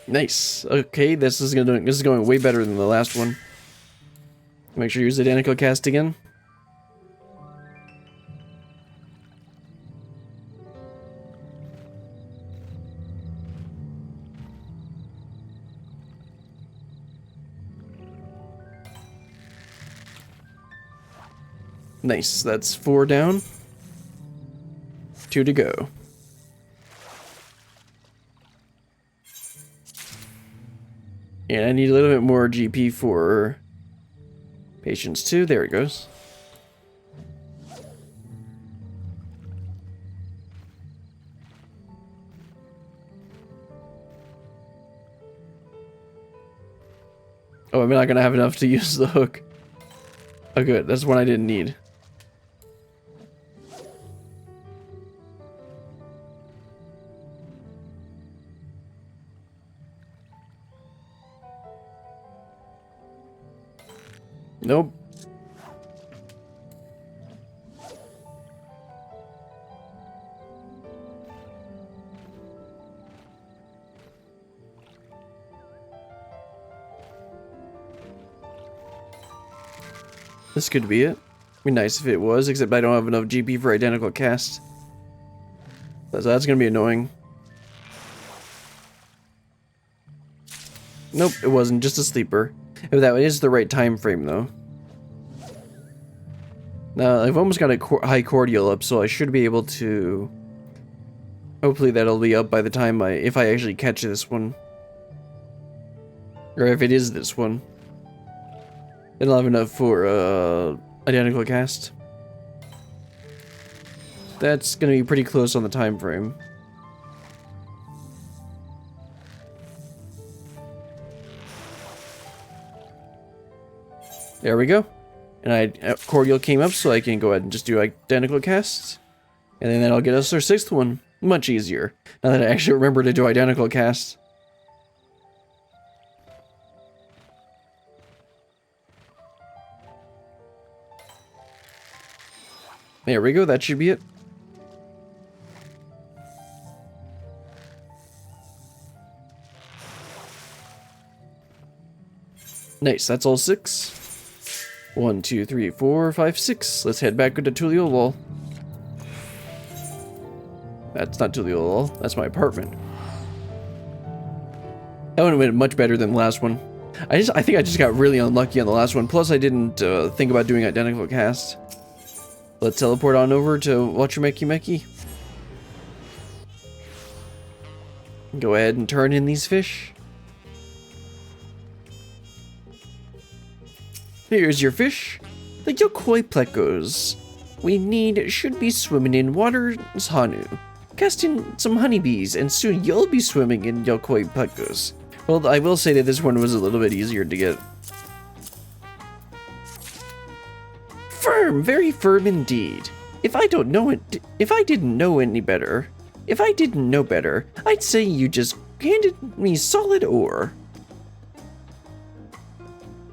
Nice. Okay, this is going way better than the last one. Make sure you use identical cast again. Nice. That's 4 down. 2 to go. And I need a little bit more GP for patients too. There it goes. Oh, I'm not gonna have enough to use the hook. Oh good, that's one I didn't need. Nope. This could be it. Be nice if it was, except I don't have enough GP for identical cast. So that's gonna be annoying. Nope, it wasn't, just a sleeper. Oh, that is the right time frame though. Now, I've almost got a high cordial up, so I should be able to... Hopefully that'll be up by the time if I actually catch this one. Or if it is this one. Then I'll have enough for, identical cast. That's gonna be pretty close on the time frame. There we go. And cordial came up, so I can go ahead and just do identical casts. And then that'll get us our 6th one. Much easier. Now that I actually remember to do identical casts. There we go, that should be it. Nice, that's all 6. 1, 2, 3, 4, 5, 6. Let's head back to Tulio Wall. That's not Tulio Wall, that's my apartment. That one went much better than the last one. I think I just got really unlucky on the last one. Plus I didn't think about doing identical cast. Let's teleport on over to Wachumeqimeqi. Go ahead and turn in these fish. Here's your fish. The yokoi plecos should be swimming in water's Hanu. Cast in some honeybees, and soon you'll be swimming in yokoi plecos. Well, I will say that this one was a little bit easier to get. Firm, very firm indeed. If I didn't know any better, If I didn't know better, I'd say you just handed me solid ore.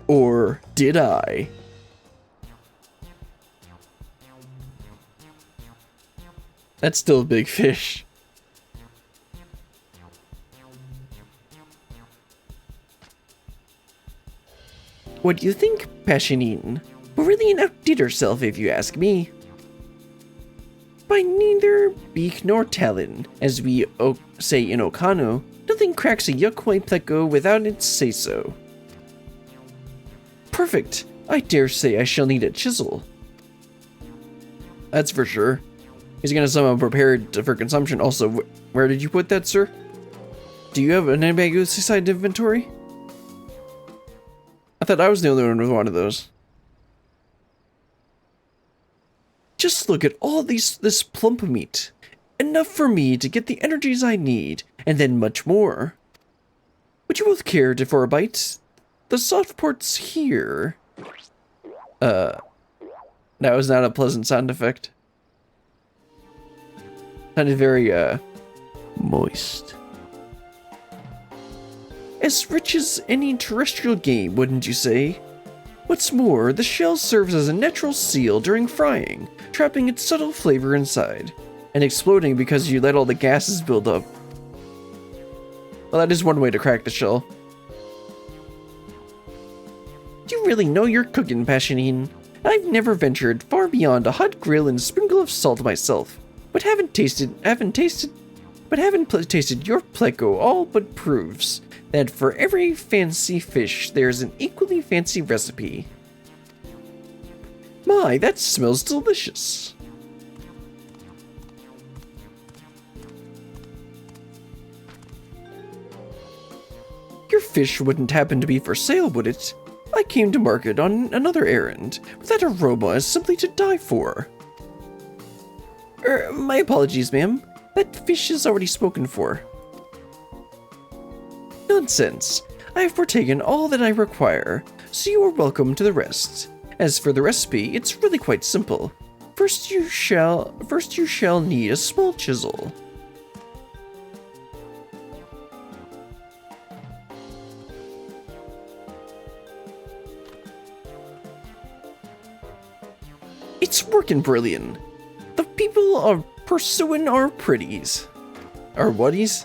Or did I? That's still a big fish. What do you think, Passionine? Brilliant outdid herself, if you ask me. By neither beak nor talon, as we say in Okano, nothing cracks a Wachumeqimeqi without its say-so. Perfect. I dare say I shall need a chisel. That's for sure. He's gonna somehow prepared for consumption. Also, where did you put that, sir? Do you have an ambiguous-side inventory? I thought I was the only one with one of those. Just look at all this plump meat. Enough for me to get the energies I need, and then much more. Would you both care for a bite? The soft port's here. That was not a pleasant sound effect. Sounded very, moist. As rich as any terrestrial game, wouldn't you say? What's more, the shell serves as a natural seal during frying, trapping its subtle flavor inside, and exploding because you let all the gases build up. Well, that is one way to crack the shell. Do you really know your cooking, Passionine? I've never ventured far beyond a hot grill and sprinkle of salt myself, but having tasted your pleco all but proves that for every fancy fish, there's an equally fancy recipe. My, that smells delicious. Your fish wouldn't happen to be for sale, would it? I came to market on another errand, but that aroma is simply to die for. My apologies, ma'am. That fish is already spoken for. Nonsense. I have partaken all that I require, so you are welcome to the rest. As for the recipe, it's really quite simple. First you shall need a small chisel. It's working brilliant. The people are pursuing our pretties. Our whaties?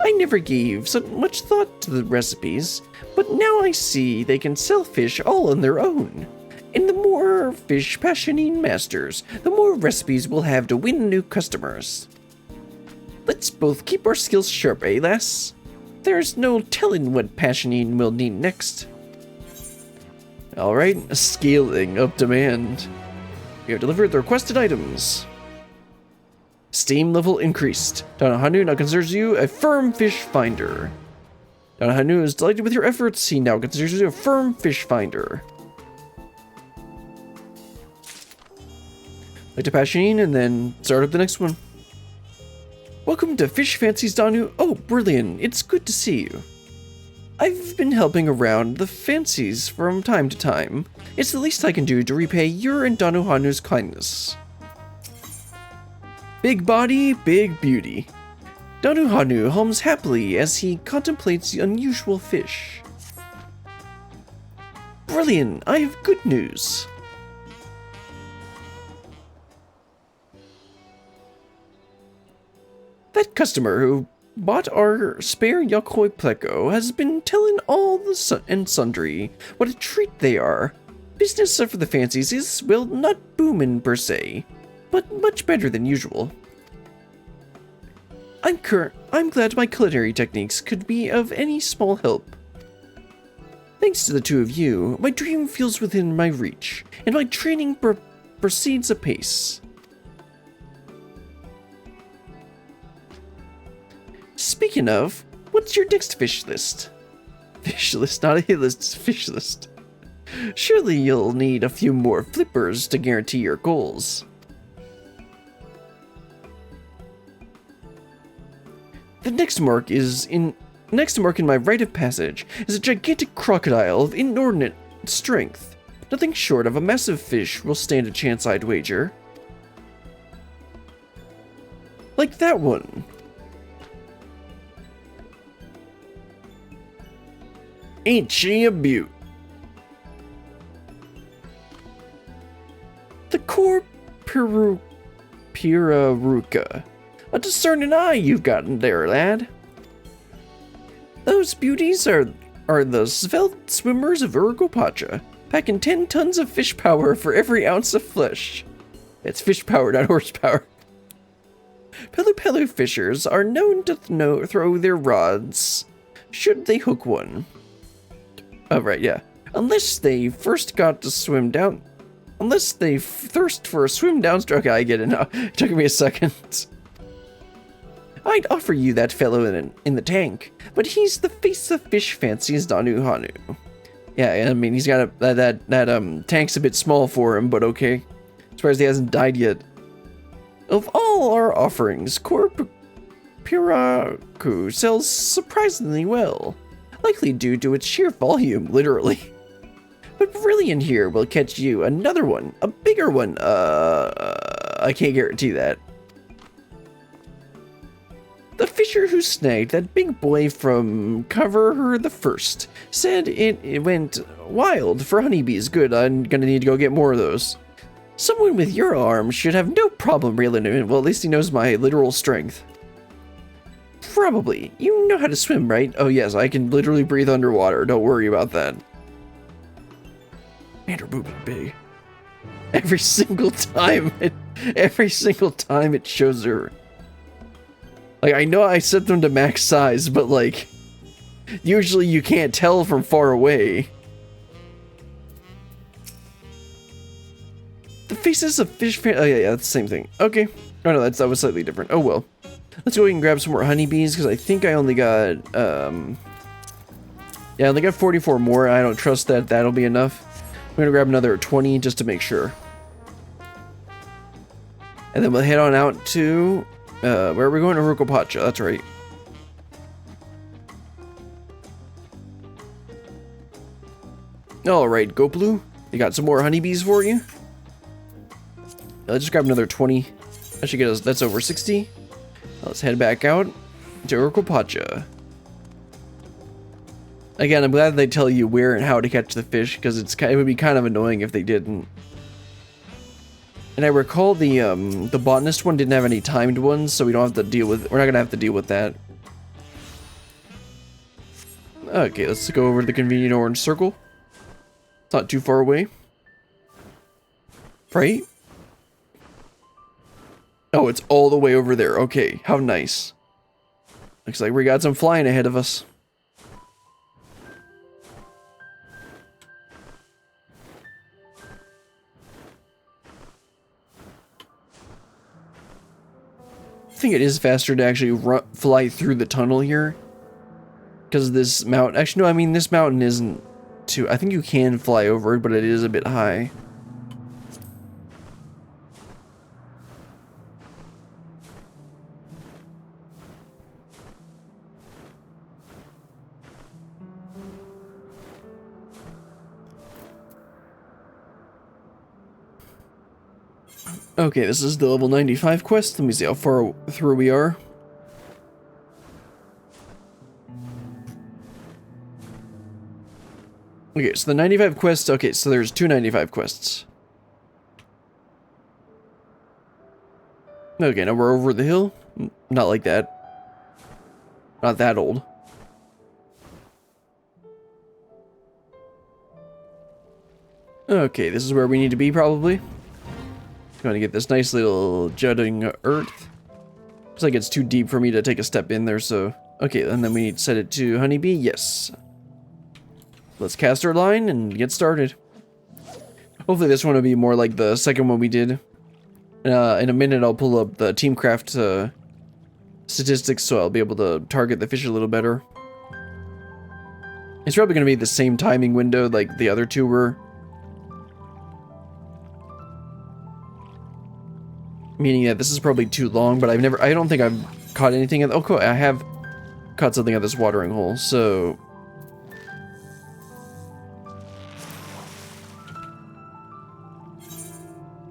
I never gave so much thought to the recipes, but now I see they can sell fish all on their own. And the more fish Passionine masters, the more recipes we'll have to win new customers. Let's both keep our skills sharp, eh, lass? There's no telling what Passionine will need next. Alright, scaling up demand. We have delivered the requested items. Steam level increased. Donohanu now considers you a firm fish finder. Donohanu is delighted with your efforts. He now considers you a firm fish finder. Like to Passionine and then start up the next one. Welcome to Fish Fancies, Danu. Oh, brilliant. It's good to see you. I've been helping around the fancies from time to time. It's the least I can do to repay your and Donohanu's kindness. Big body, big beauty. Donohanu hums happily as he contemplates the unusual fish. Brilliant, I have good news. That customer who bought our spare Wachumeqimeqi has been telling all the and sundry what a treat they are. Business for the fancies is, well, not booming per se, but much better than usual. I'm glad my culinary techniques could be of any small help. Thanks to the two of you, my dream feels within my reach, and my training proceeds apace. Speaking of, what's your next fish list? Fish list, not a hit list, it's fish list. Surely you'll need a few more flippers to guarantee your goals. The next mark in my rite of passage is a gigantic crocodile of inordinate strength. Nothing short of a massive fish will stand a chance, I'd wager. Like that one. Ain't she a beaut? The core Piraruca. A discerning eye you've gotten there, lad. Those beauties are the svelte swimmers of Urugupacha, packing 10 tons of fish power for every ounce of flesh. It's fish power, not horsepower. Pelu Pelu fishers are known to throw their rods should they hook one. Oh, right, yeah. Unless they first got to swim down. Unless they thirst for a swim downstroke. I get it now. It took me a second. I'd offer you that fellow in the tank, but he's the face of fish fancies Danu Hanu. Yeah, I mean, he's got that tank's a bit small for him, but okay. Surprised he hasn't died yet. Of all our offerings, Corp Piraku sells surprisingly well. Likely due to its sheer volume, literally. But brilliant here will catch you another one, a bigger one. I can't guarantee that. The fisher who snagged that big boy from Cover Her the First said it went wild for honeybees. Good, I'm gonna need to go get more of those. Someone with your arm should have no problem reeling him in. Well, at least he knows my literal strength. Probably. You know how to swim, right? Oh yes, I can literally breathe underwater. Don't worry about that. Man, her boobs are big. Every single time it shows her. Like, I know I set them to max size, but like, usually you can't tell from far away. The faces of fish fan— oh yeah, that's the same thing. Okay. Oh no, that was slightly different. Oh well. Let's go ahead and grab some more honeybees, because I think I only got, yeah, I only got 44 more. I don't trust that that'll be enough. I'm gonna grab another 20 just to make sure. And then we'll head on out to, where are we going? To Urugupacha, that's right. Alright, Goplu, you got some more honeybees for you? Let's just grab another 20. That should get us, that's over 60. Let's head back out to Urugupacha. Again, I'm glad they tell you where and how to catch the fish, because it would be kind of annoying if they didn't. And I recall the botanist one didn't have any timed ones, so we don't have to deal with— we're not gonna have to deal with that. Okay, let's go over to the convenient orange circle. It's not too far away. Right? Oh, it's all the way over there. Okay, how nice. Looks like we got some flying ahead of us. I think it is faster to actually fly through the tunnel here. Because this mountain— actually, no, I mean, this mountain isn't too— I think you can fly over it, but it is a bit high. Okay, this is the level 95 quest. Let me see how far through we are. Okay, so the 95 quests— okay, so there's 2 95 quests. Okay, now we're over the hill. Not like that. Not that old. Okay, this is where we need to be, probably. Going to get this nice little jutting earth. Looks like it's too deep for me to take a step in there, so... okay, and then we need to set it to honeybee. Yes. Let's cast our line and get started. Hopefully this one will be more like the second one we did. In a minute I'll pull up the Teamcraft statistics, so I'll be able to target the fish a little better. It's probably going to be the same timing window like the other two were. Meaning that this is probably too long, but I don't think I've caught anything at— oh cool, I have caught something at this watering hole, so...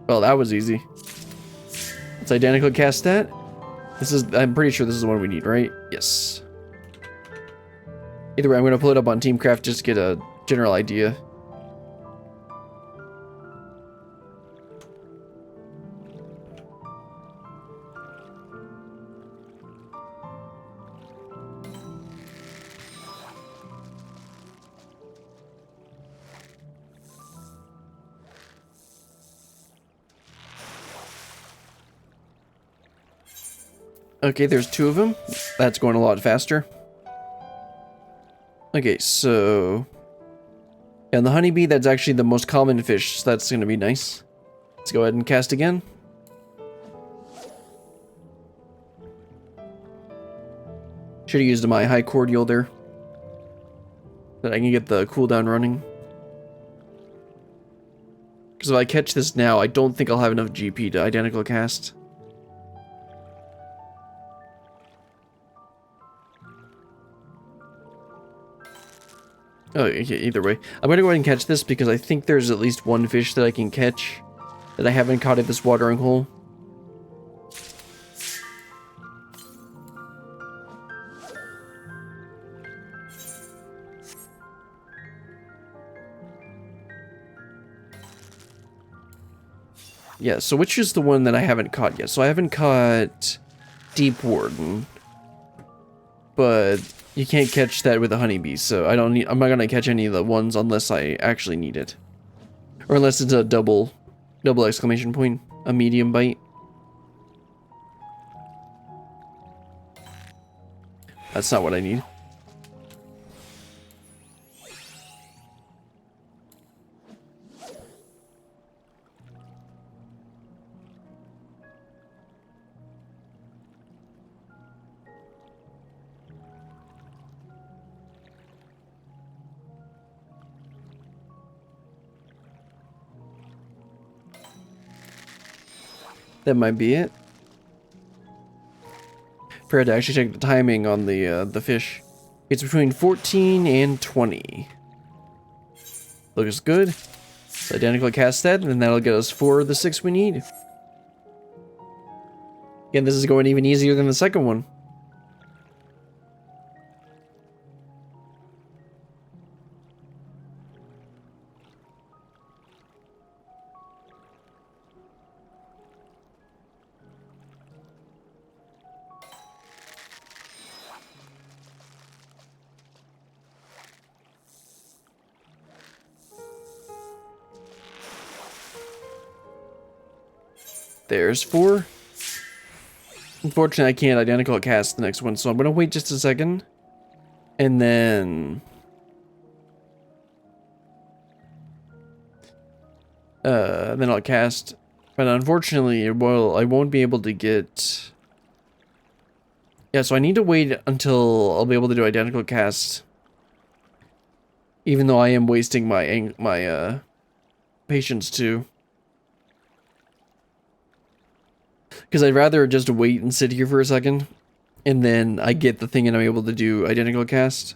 well, that was easy. Let's identical cast that. This is, I'm pretty sure this is the one we need, right? Yes. Either way, I'm going to pull it up on Teamcraft just to get a general idea. Okay, there's 2 of them. That's going a lot faster. Okay, so... and the honeybee, that's actually the most common fish, so that's going to be nice. Let's go ahead and cast again. Should have used my high cordial there. That I can get the cooldown running. Because if I catch this now, I don't think I'll have enough GP to identical cast. Oh, okay, either way. I'm gonna go ahead and catch this because I think there's at least one fish that I can catch that I haven't caught at this watering hole. Yeah, so which is the one that I haven't caught yet? So I haven't caught Deep Warden, but you can't catch that with a honeybee, so I'm not gonna catch any of the ones unless I actually need it. Or unless it's a double exclamation point, a medium bite. That's not what I need. That might be it. Forgot to actually check the timing on the fish. It's between 14 and 20. Looks good. So identical cast that, and then that'll get us 4 of the 6 we need. Again, this is going even easier than the second one. There's 4. Unfortunately, I can't identical cast the next one, so I'm gonna wait just a second. And then... then I'll cast. But unfortunately, well, I won't be able to get... yeah, so I need to wait until I'll be able to do identical cast. Even though I am wasting my patience too. Because I'd rather just wait and sit here for a second, and then I get the thing and I'm able to do identical cast.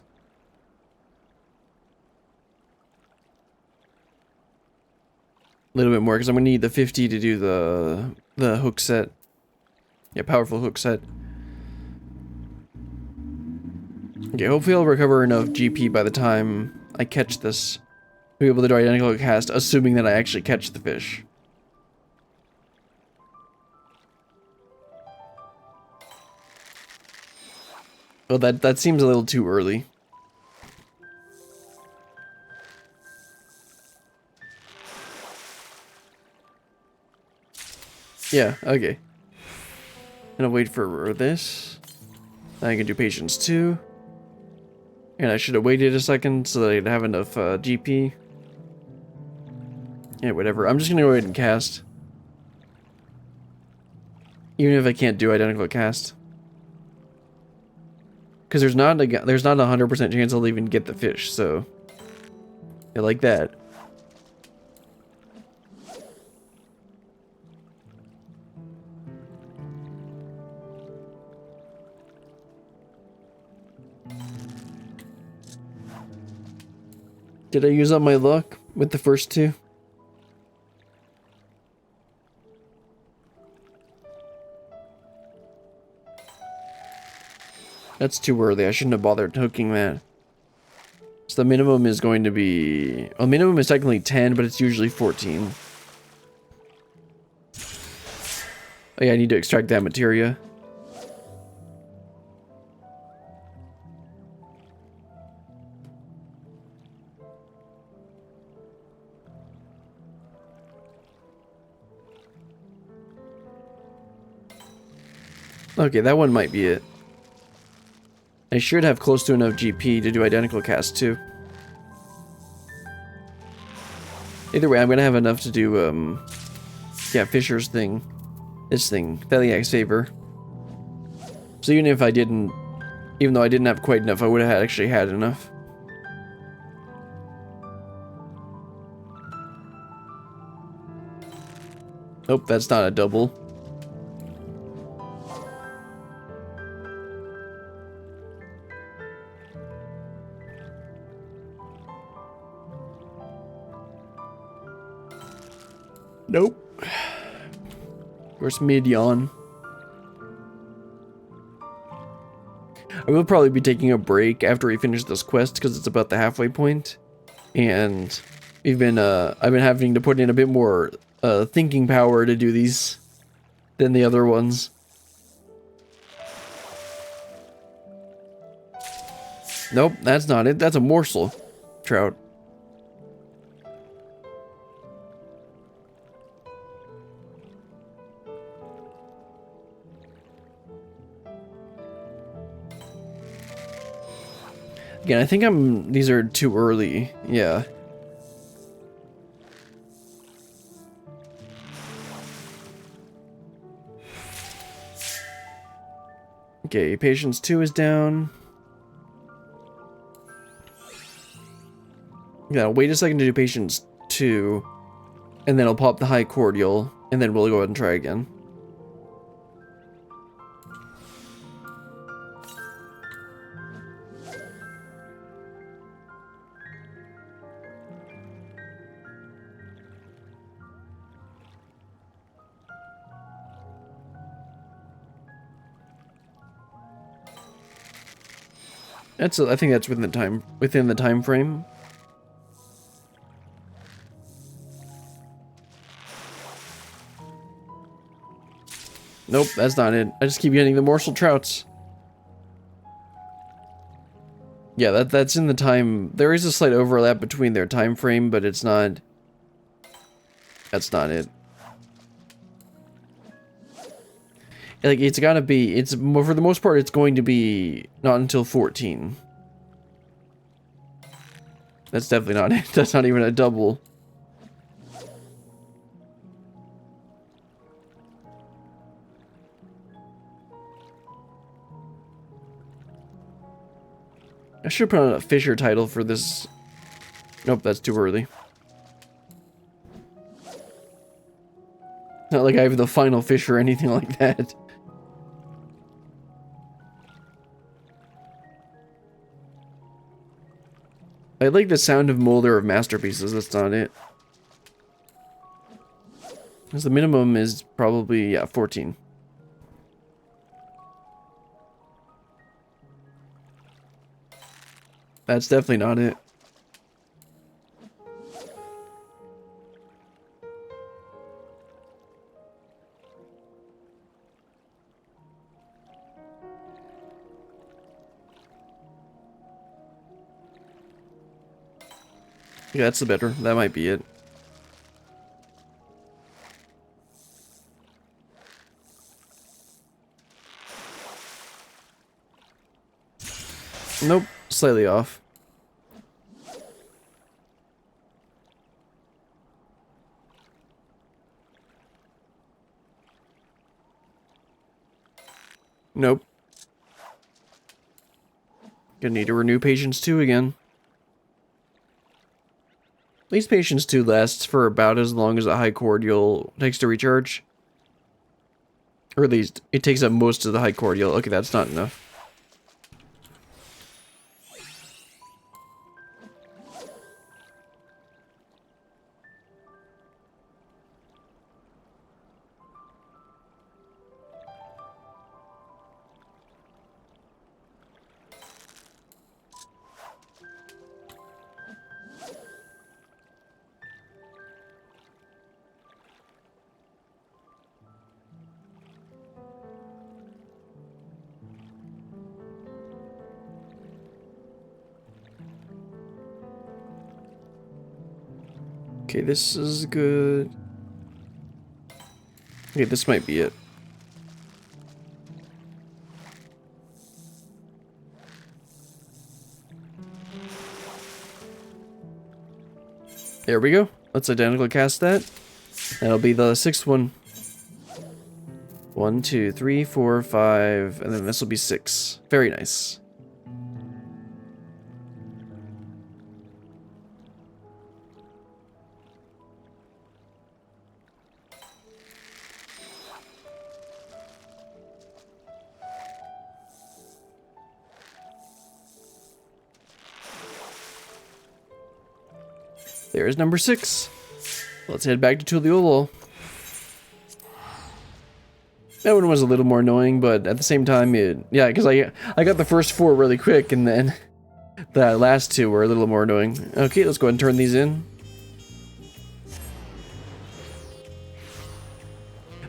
A little bit more, because I'm going to need the 50 to do the hook set. Yeah, powerful hook set. Okay, hopefully I'll recover enough GP by the time I catch this. To be able to do identical cast, assuming that I actually catch the fish. Well, that seems a little too early. Yeah, okay. And I'll wait for this. Then I can do patience 2. And I should have waited a second so that I'd have enough GP. Yeah, whatever. I'm just gonna go ahead and cast. Even if I can't do identical cast. Because there's not a 100% chance I'll even get the fish, so... yeah, like that. Did I use up my luck with the first 2? That's too early. I shouldn't have bothered hooking that. So the minimum is going to be... Well, minimum is technically 10, but it's usually 14. Oh yeah, I need to extract that materia. Okay, that one might be it. I should have close to enough GP to do identical cast too. Either way, I'm gonna have enough to do, yeah, Fisher's thing. This thing, Theliak's favor. So even if I didn't, even though I didn't have quite enough, I would have actually had enough. Nope, that's not a double. Nope. Where's Midian? I will probably be taking a break after we finish this quest because it's about the halfway point, and I've been having to put in a bit more thinking power to do these than the other ones. Nope, that's not it. That's a morsel trout. Again, I think these are too early. Yeah. Okay, patience 2 is down. Yeah, wait a second to do patience 2, and then I'll pop the high cordial, and then we'll go ahead and try again. I think that's within the time frame. Nope, that's not it. I just keep getting the morsel trouts. Yeah, that's in the time. There is a slight overlap between their time frame, but it's not. That's not it. Like, it's gotta be. It's for the most part, it's going to be not until 14. That's definitely not it. That's not even a double. I should put on a Fisher title for this. Nope, that's too early. Not like I have the final fish or anything like that. I like the sound of Molder of Masterpieces, that's not it. Because the minimum is probably, yeah, 14. That's definitely not it. Yeah, that's the better. That might be it. Nope, slightly off. Nope. Gonna need to renew Patience 2 again. At least Patience 2 lasts for about as long as a high cordial takes to recharge. Or at least, it takes up most of the high cordial. Okay, that's not enough. Okay, this is good. Okay, this might be it. There we go. Let's identical cast that. That'll be the 6th one. 1, 2, 3, 4, 5, and then this will be 6. Very nice. There's number 6. Let's head back to Tuliolo. That one was a little more annoying, but at the same time, yeah, because I got the first 4 really quick, and then the last 2 were a little more annoying. Okay, let's go ahead and turn these in.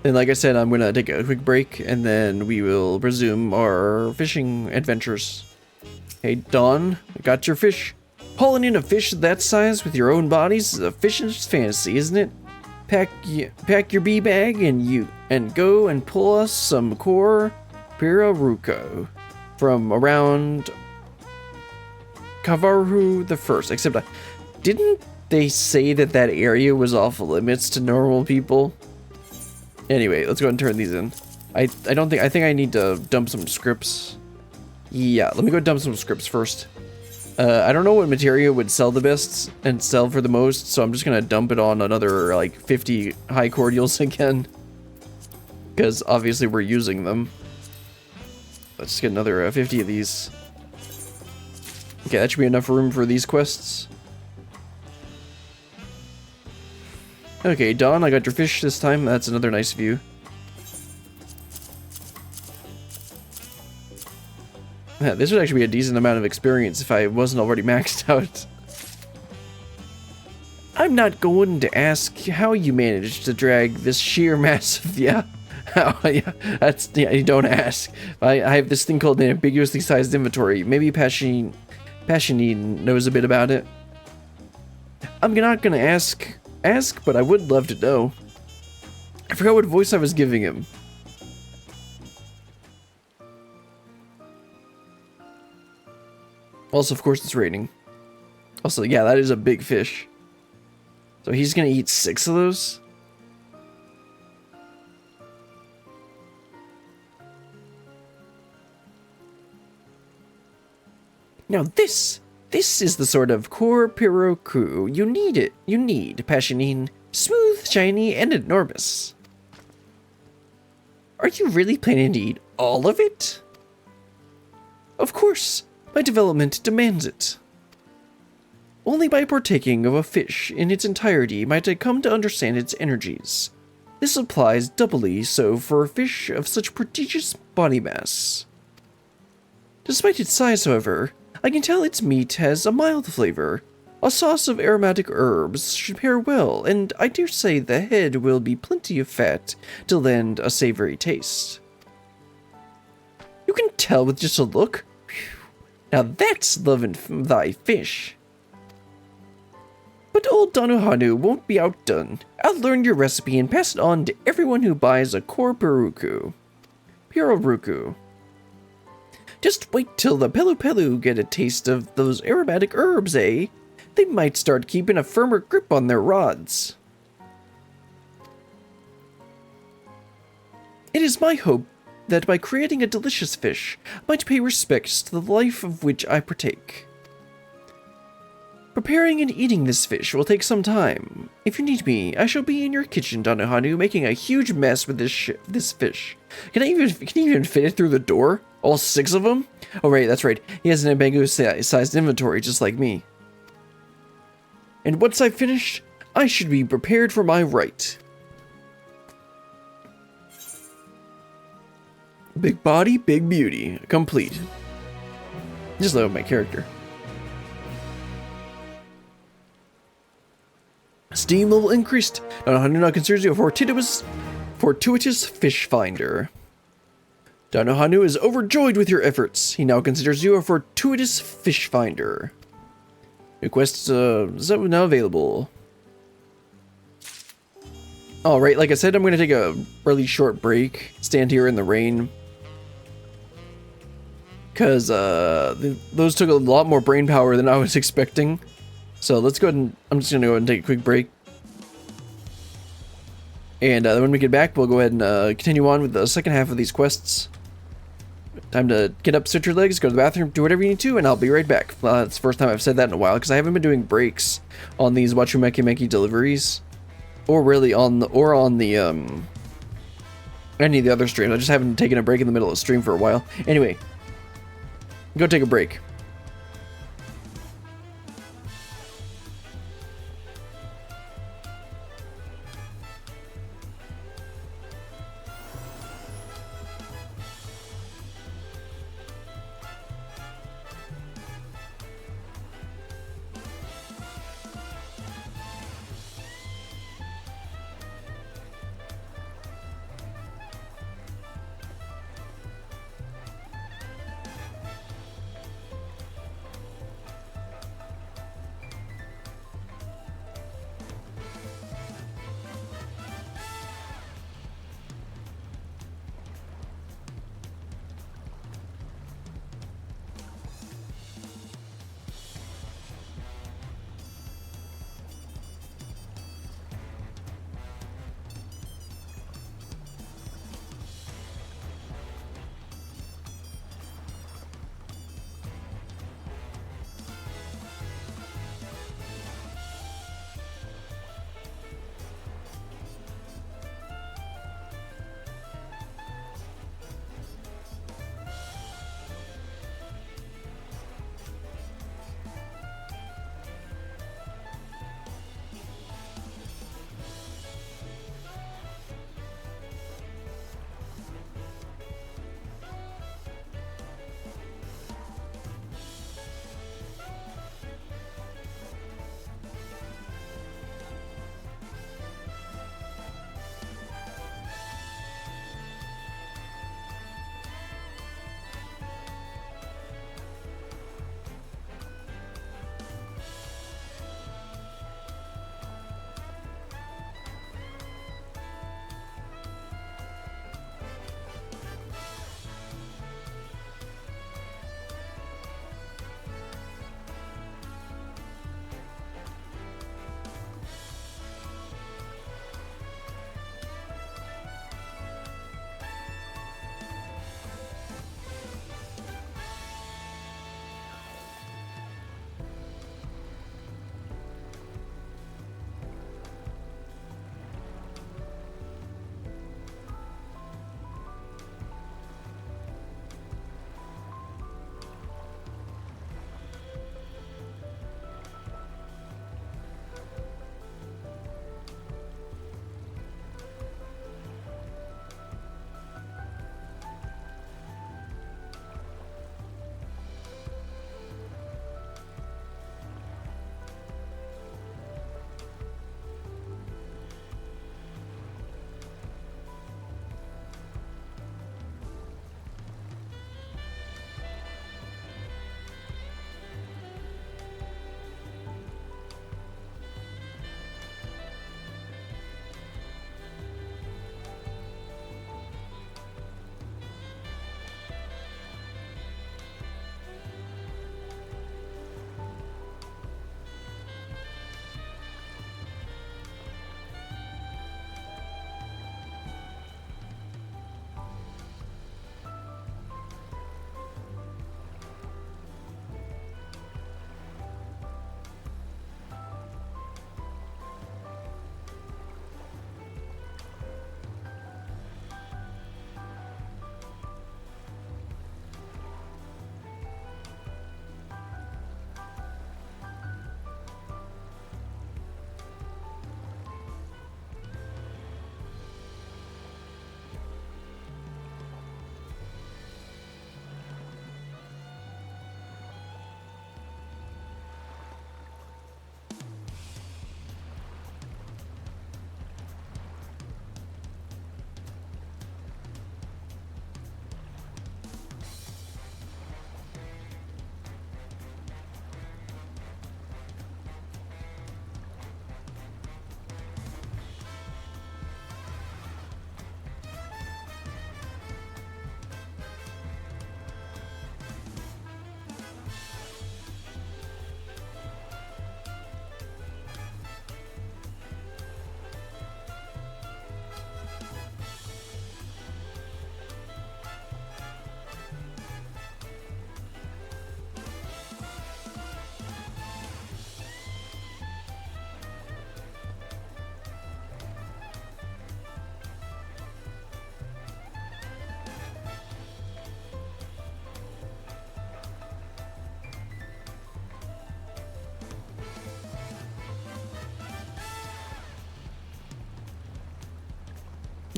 And like I said, I'm gonna take a quick break, and then we will resume our fishing adventures. Hey, Dawn, I got your fish. Hauling in a fish that size with your own bodies is a fishing's fantasy, isn't it? Pack your bee bag and go and pull us some core piraruco from around Kavaru the First. Except, didn't they say that that area was off limits to normal people? Anyway, let's go ahead and turn these in. I think I need to dump some scripts. Yeah, let me go dump some scripts first. I don't know what material would sell the best and sell for the most, so I'm just gonna dump it on another, like, 50 high cordials again. Because, obviously, we're using them. Let's get another 50 of these. Okay, that should be enough room for these quests. Okay, Dawn, I got your fish this time. That's another nice view. Yeah, this would actually be a decent amount of experience if I wasn't already maxed out. I'm not going to ask how you managed to drag this sheer mass of... Yeah, yeah, you don't ask. I have this thing called an ambiguously sized inventory. Maybe Passionine knows a bit about it. I'm not gonna ask, but I would love to know. I forgot what voice I was giving him. Also, of course, it's raining. Also, yeah, that is a big fish. So he's gonna eat 6 of those? Now this is the sort of core piroku you need, Passionine. Smooth, shiny, and enormous. Are you really planning to eat all of it? Of course. My development demands it. Only by partaking of a fish in its entirety might I come to understand its energies. This applies doubly so for a fish of such prodigious body mass. Despite its size, however, I can tell its meat has a mild flavor. A sauce of aromatic herbs should pair well, and I dare say the head will be plenty of fat to lend a savory taste. You can tell with just a look. Now that's loving thy fish. But old Danuhanu won't be outdone. I'll learn your recipe and pass it on to everyone who buys a core piruku. Just wait till the Pelu get a taste of those aromatic herbs, eh? They might start keeping a firmer grip on their rods. It is my hope that by creating a delicious fish, I might pay respects to the life of which I partake. Preparing and eating this fish will take some time. If you need me, I shall be in your kitchen, Danuhanu, making a huge mess with this fish. Can you even fit it through the door? All 6 of them? Oh right, that's right. He has an ambiguous-sized inventory, just like me. And once I've finished, I should be prepared for my right. Big body, big beauty. Complete. Just love my character. Steam level increased. Danuhanu now considers you a fortuitous fish finder. Danuhanu is overjoyed with your efforts. He now considers you a fortuitous fish finder. New quest is now available. All right, like I said, I'm going to take a really short break, stand here in the rain, because those took a lot more brain power than I was expecting. So let's go ahead and, I'm just going to go ahead and take a quick break. And when we get back, we'll go ahead and continue on with the second half of these quests. Time to get up, stretch your legs, go to the bathroom, do whatever you need to, and I'll be right back. It's the first time I've said that in a while, because I haven't been doing breaks on these Wachumeqimeqi deliveries. Or really on the, any of the other streams. I just haven't taken a break in the middle of the stream for a while. Anyway, go take a break.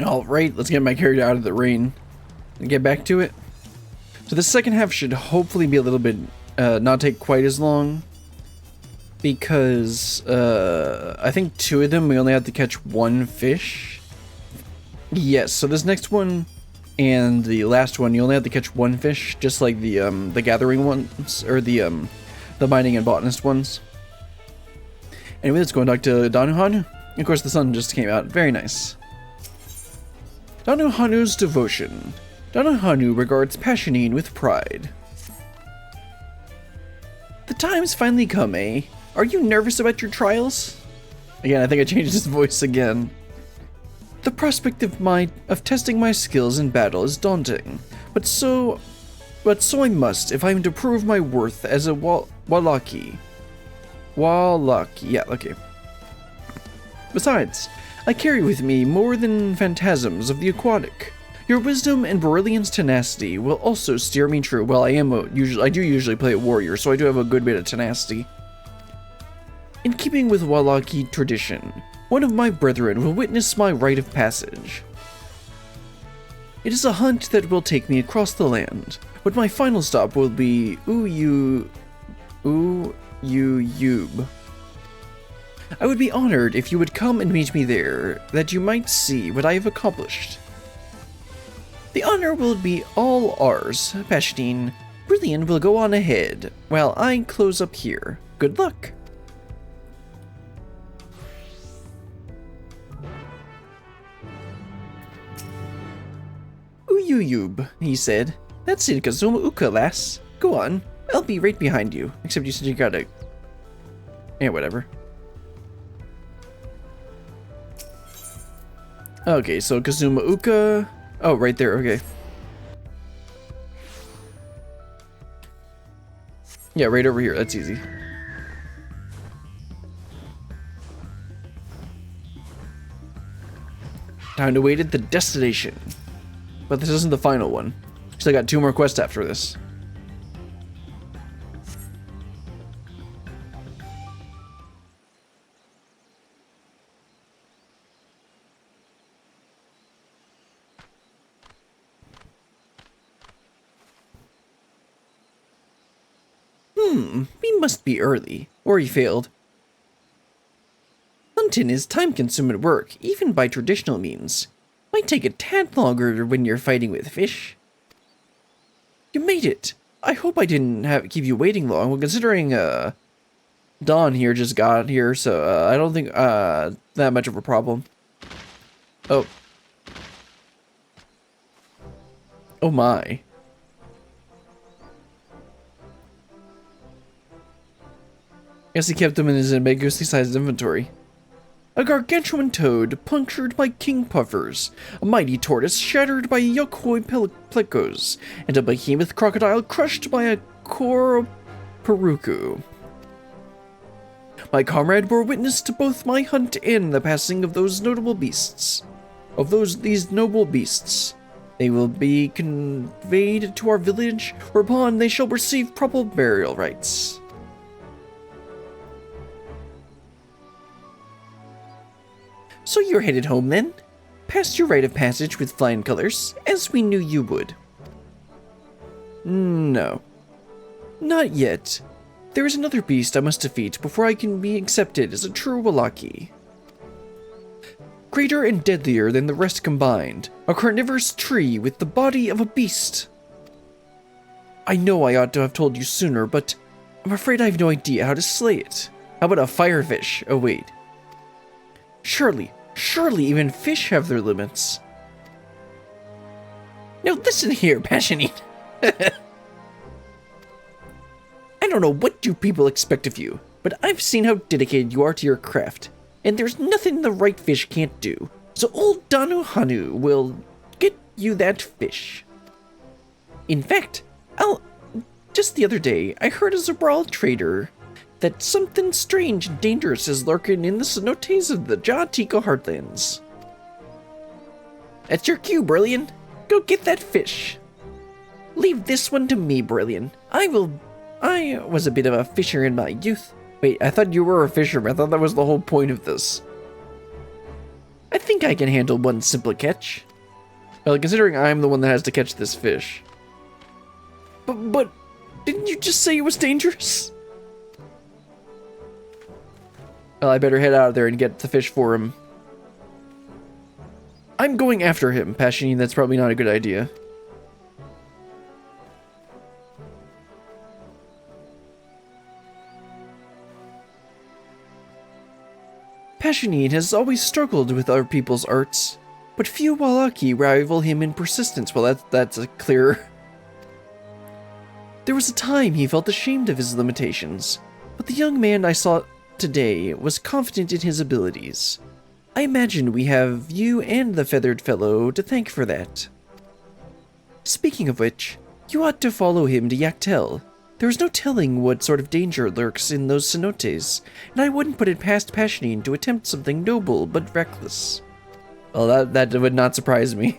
Alright, let's get my character out of the rain and get back to it. So the second half should hopefully be a little bit, not take quite as long. Because, I think 2 of them we only have to catch 1 fish. Yes, so this next one and the last one, you only have to catch 1 fish, just like the gathering ones, or the mining and botanist ones. Anyway, let's go and talk to Danuhanu. Of course, the sun just came out. Very nice. Danuhanu's devotion. Danuhanu regards Passionine with pride. The time's finally come, eh? Are you nervous about your trials? Again, I think I changed his voice again. The prospect of testing my skills in battle is daunting, but so I must if I'm to prove my worth as a Wachumeqi. Yeah, okay. Besides, I carry with me more than phantasms of the aquatic. Your wisdom and Beryllian's tenacity will also steer me true. Well, I do usually play a warrior, so I do have a good bit of tenacity. In keeping with Wachumeqi tradition, one of my brethren will witness my rite of passage. It is a hunt that will take me across the land, but my final stop will be Wachumeqi. I would be honored if you would come and meet me there, that you might see what I have accomplished. The honor will be all ours, Passionine. Brilliant will go on ahead, while I close up here. Good luck. Uyuyub, he said. That's in Wachumeqimeqi, lass. Go on, I'll be right behind you. Except you said you gotta... Yeah, whatever. Okay, so Wachumeqimeqi... Oh, right there, okay. Yeah, right over here, that's easy. Time to wait at the destination. But this isn't the final one. Still got 2 more quests after this. We must be early, or he failed. Hunting is time-consuming work, even by traditional means. Might take a tad longer when you're fighting with fish. You made it. I hope I didn't keep you waiting long. Well, considering Dawn here just got here, so I don't think that much of a problem. Oh. Oh my. Guess he kept them in his ambiguously sized inventory. A gargantuan toad punctured by king puffers, a mighty tortoise shattered by Wachumeqimecos, and a behemoth crocodile crushed by a Koroparuku. My comrade bore witness to both my hunt and the passing of those notable beasts. These noble beasts. They will be conveyed to our village, whereupon they shall receive proper burial rites. So you're headed home then? Past your rite of passage with flying colors, as we knew you would. No. Not yet. There is another beast I must defeat before I can be accepted as a true Wachumeqi. Greater and deadlier than the rest combined, a carnivorous tree with the body of a beast. I know I ought to have told you sooner, but I'm afraid I have no idea how to slay it. How about a firefish? Oh wait. Surely even fish have their limits. Now listen here, Passionine. I don't know what you people expect of you, but I've seen how dedicated you are to your craft, and there's nothing the right fish can't do. So old Danuhanu will get you that fish. In fact, just the other day, I heard a Zabral trader that something strange and dangerous is lurking in the cenotes of the Jatika heartlands. That's your cue, Brilliant. Go get that fish. Leave this one to me, Brilliant. I was a bit of a fisher in my youth. Wait, I thought you were a fisherman. I thought that was the whole point of this. I think I can handle one simple catch. Well, considering I'm the one that has to catch this fish. But, didn't you just say it was dangerous? Well, I better head out of there and get the fish for him. I'm going after him, Passionine. That's probably not a good idea. Passionine has always struggled with other people's arts, but few Wallaki rival him in persistence. Well, that's a clear. There was a time he felt ashamed of his limitations, but the young man I saw today was confident in his abilities. I imagine we have you and the feathered fellow to thank for that. Speaking of which, you ought to follow him to Yaktel. There is no telling what sort of danger lurks in those cenotes, and I wouldn't put it past Passionine to attempt something noble but reckless. Well, that would not surprise me.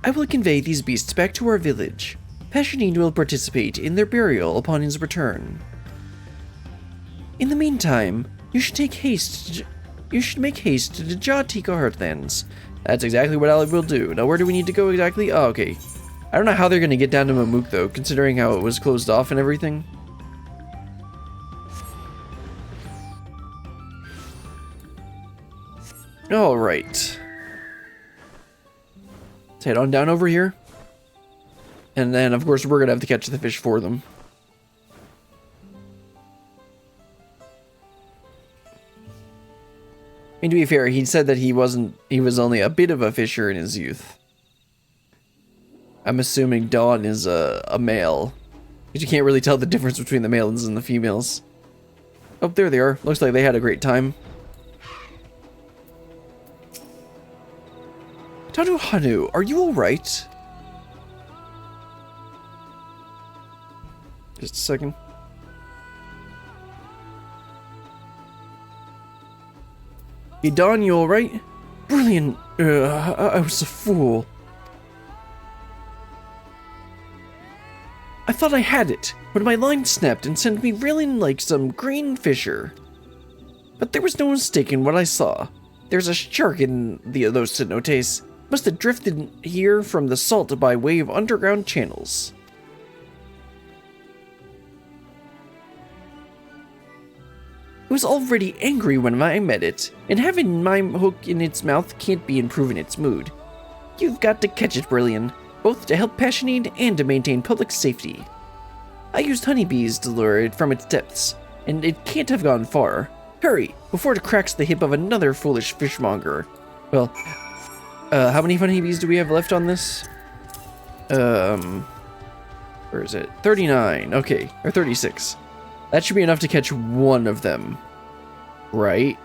I will convey these beasts back to our village. Passionine will participate in their burial upon his return. In the meantime, you should make haste to the Jatika Heartlands. That's exactly what I will do. Now, where do we need to go exactly? Oh, okay. I don't know how they're going to get down to Mamook, though, considering how it was closed off and everything. Alright. Let's head on down over here. And then, of course, we're going to have to catch the fish for them. And to be fair, he said that he was only a bit of a fisher in his youth. I'm assuming Dawn is a male. But you can't really tell the difference between the males and the females. Oh, there they are. Looks like they had a great time. Tanu Hanu, are you alright? Just a second. Hey Dawn, you alright? Brilliant. I was a fool. I thought I had it, when my line snapped and sent me reeling like some green fisher. But there was no mistake in what I saw. There's a shark in those cenotes. Must have drifted here from the salt by way of underground channels. It was already angry when I met it, and having my hook in its mouth can't be improving its mood. You've got to catch it, Brilliant, both to help Passionine and to maintain public safety. I used honeybees to lure it from its depths, and it can't have gone far. Hurry, before it cracks the hip of another foolish fishmonger. Well, how many honeybees do we have left on this? Where is it? 39, okay, or 36. That should be enough to catch one of them, right?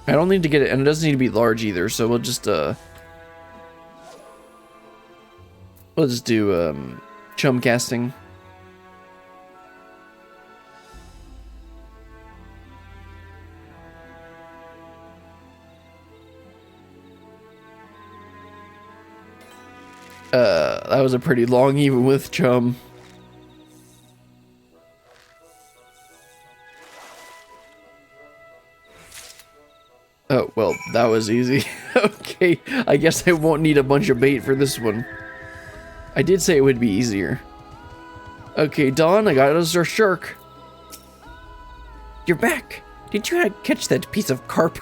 I don't need to get it, and it doesn't need to be large either, so we'll just do, chum casting. That was a pretty long even with chum. Oh, well, that was easy. Okay, I guess I won't need a bunch of bait for this one. I did say it would be easier. Okay, Dawn, I got us our shark. You're back. Did you catch that piece of carp?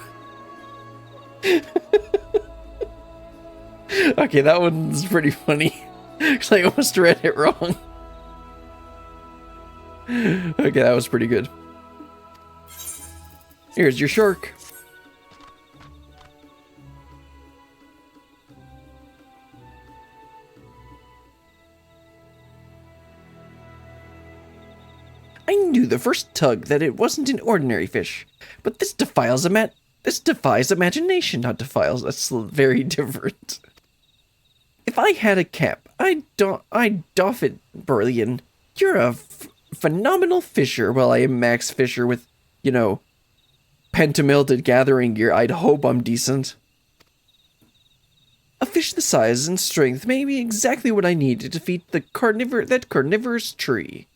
Okay, that one's pretty funny. Because I almost read it wrong. Okay, that was pretty good. Here's your shark. I knew the first tug that it wasn't an ordinary fish, but this defies imagination, not defiles. That's very different. If I had a cap, I'd doff it, Burlian. You're a phenomenal fisher. Well, I am Max Fisher with, you know, pentamelted gathering gear. I'd hope I'm decent. A fish the size and strength may be exactly what I need to defeat that carnivorous tree.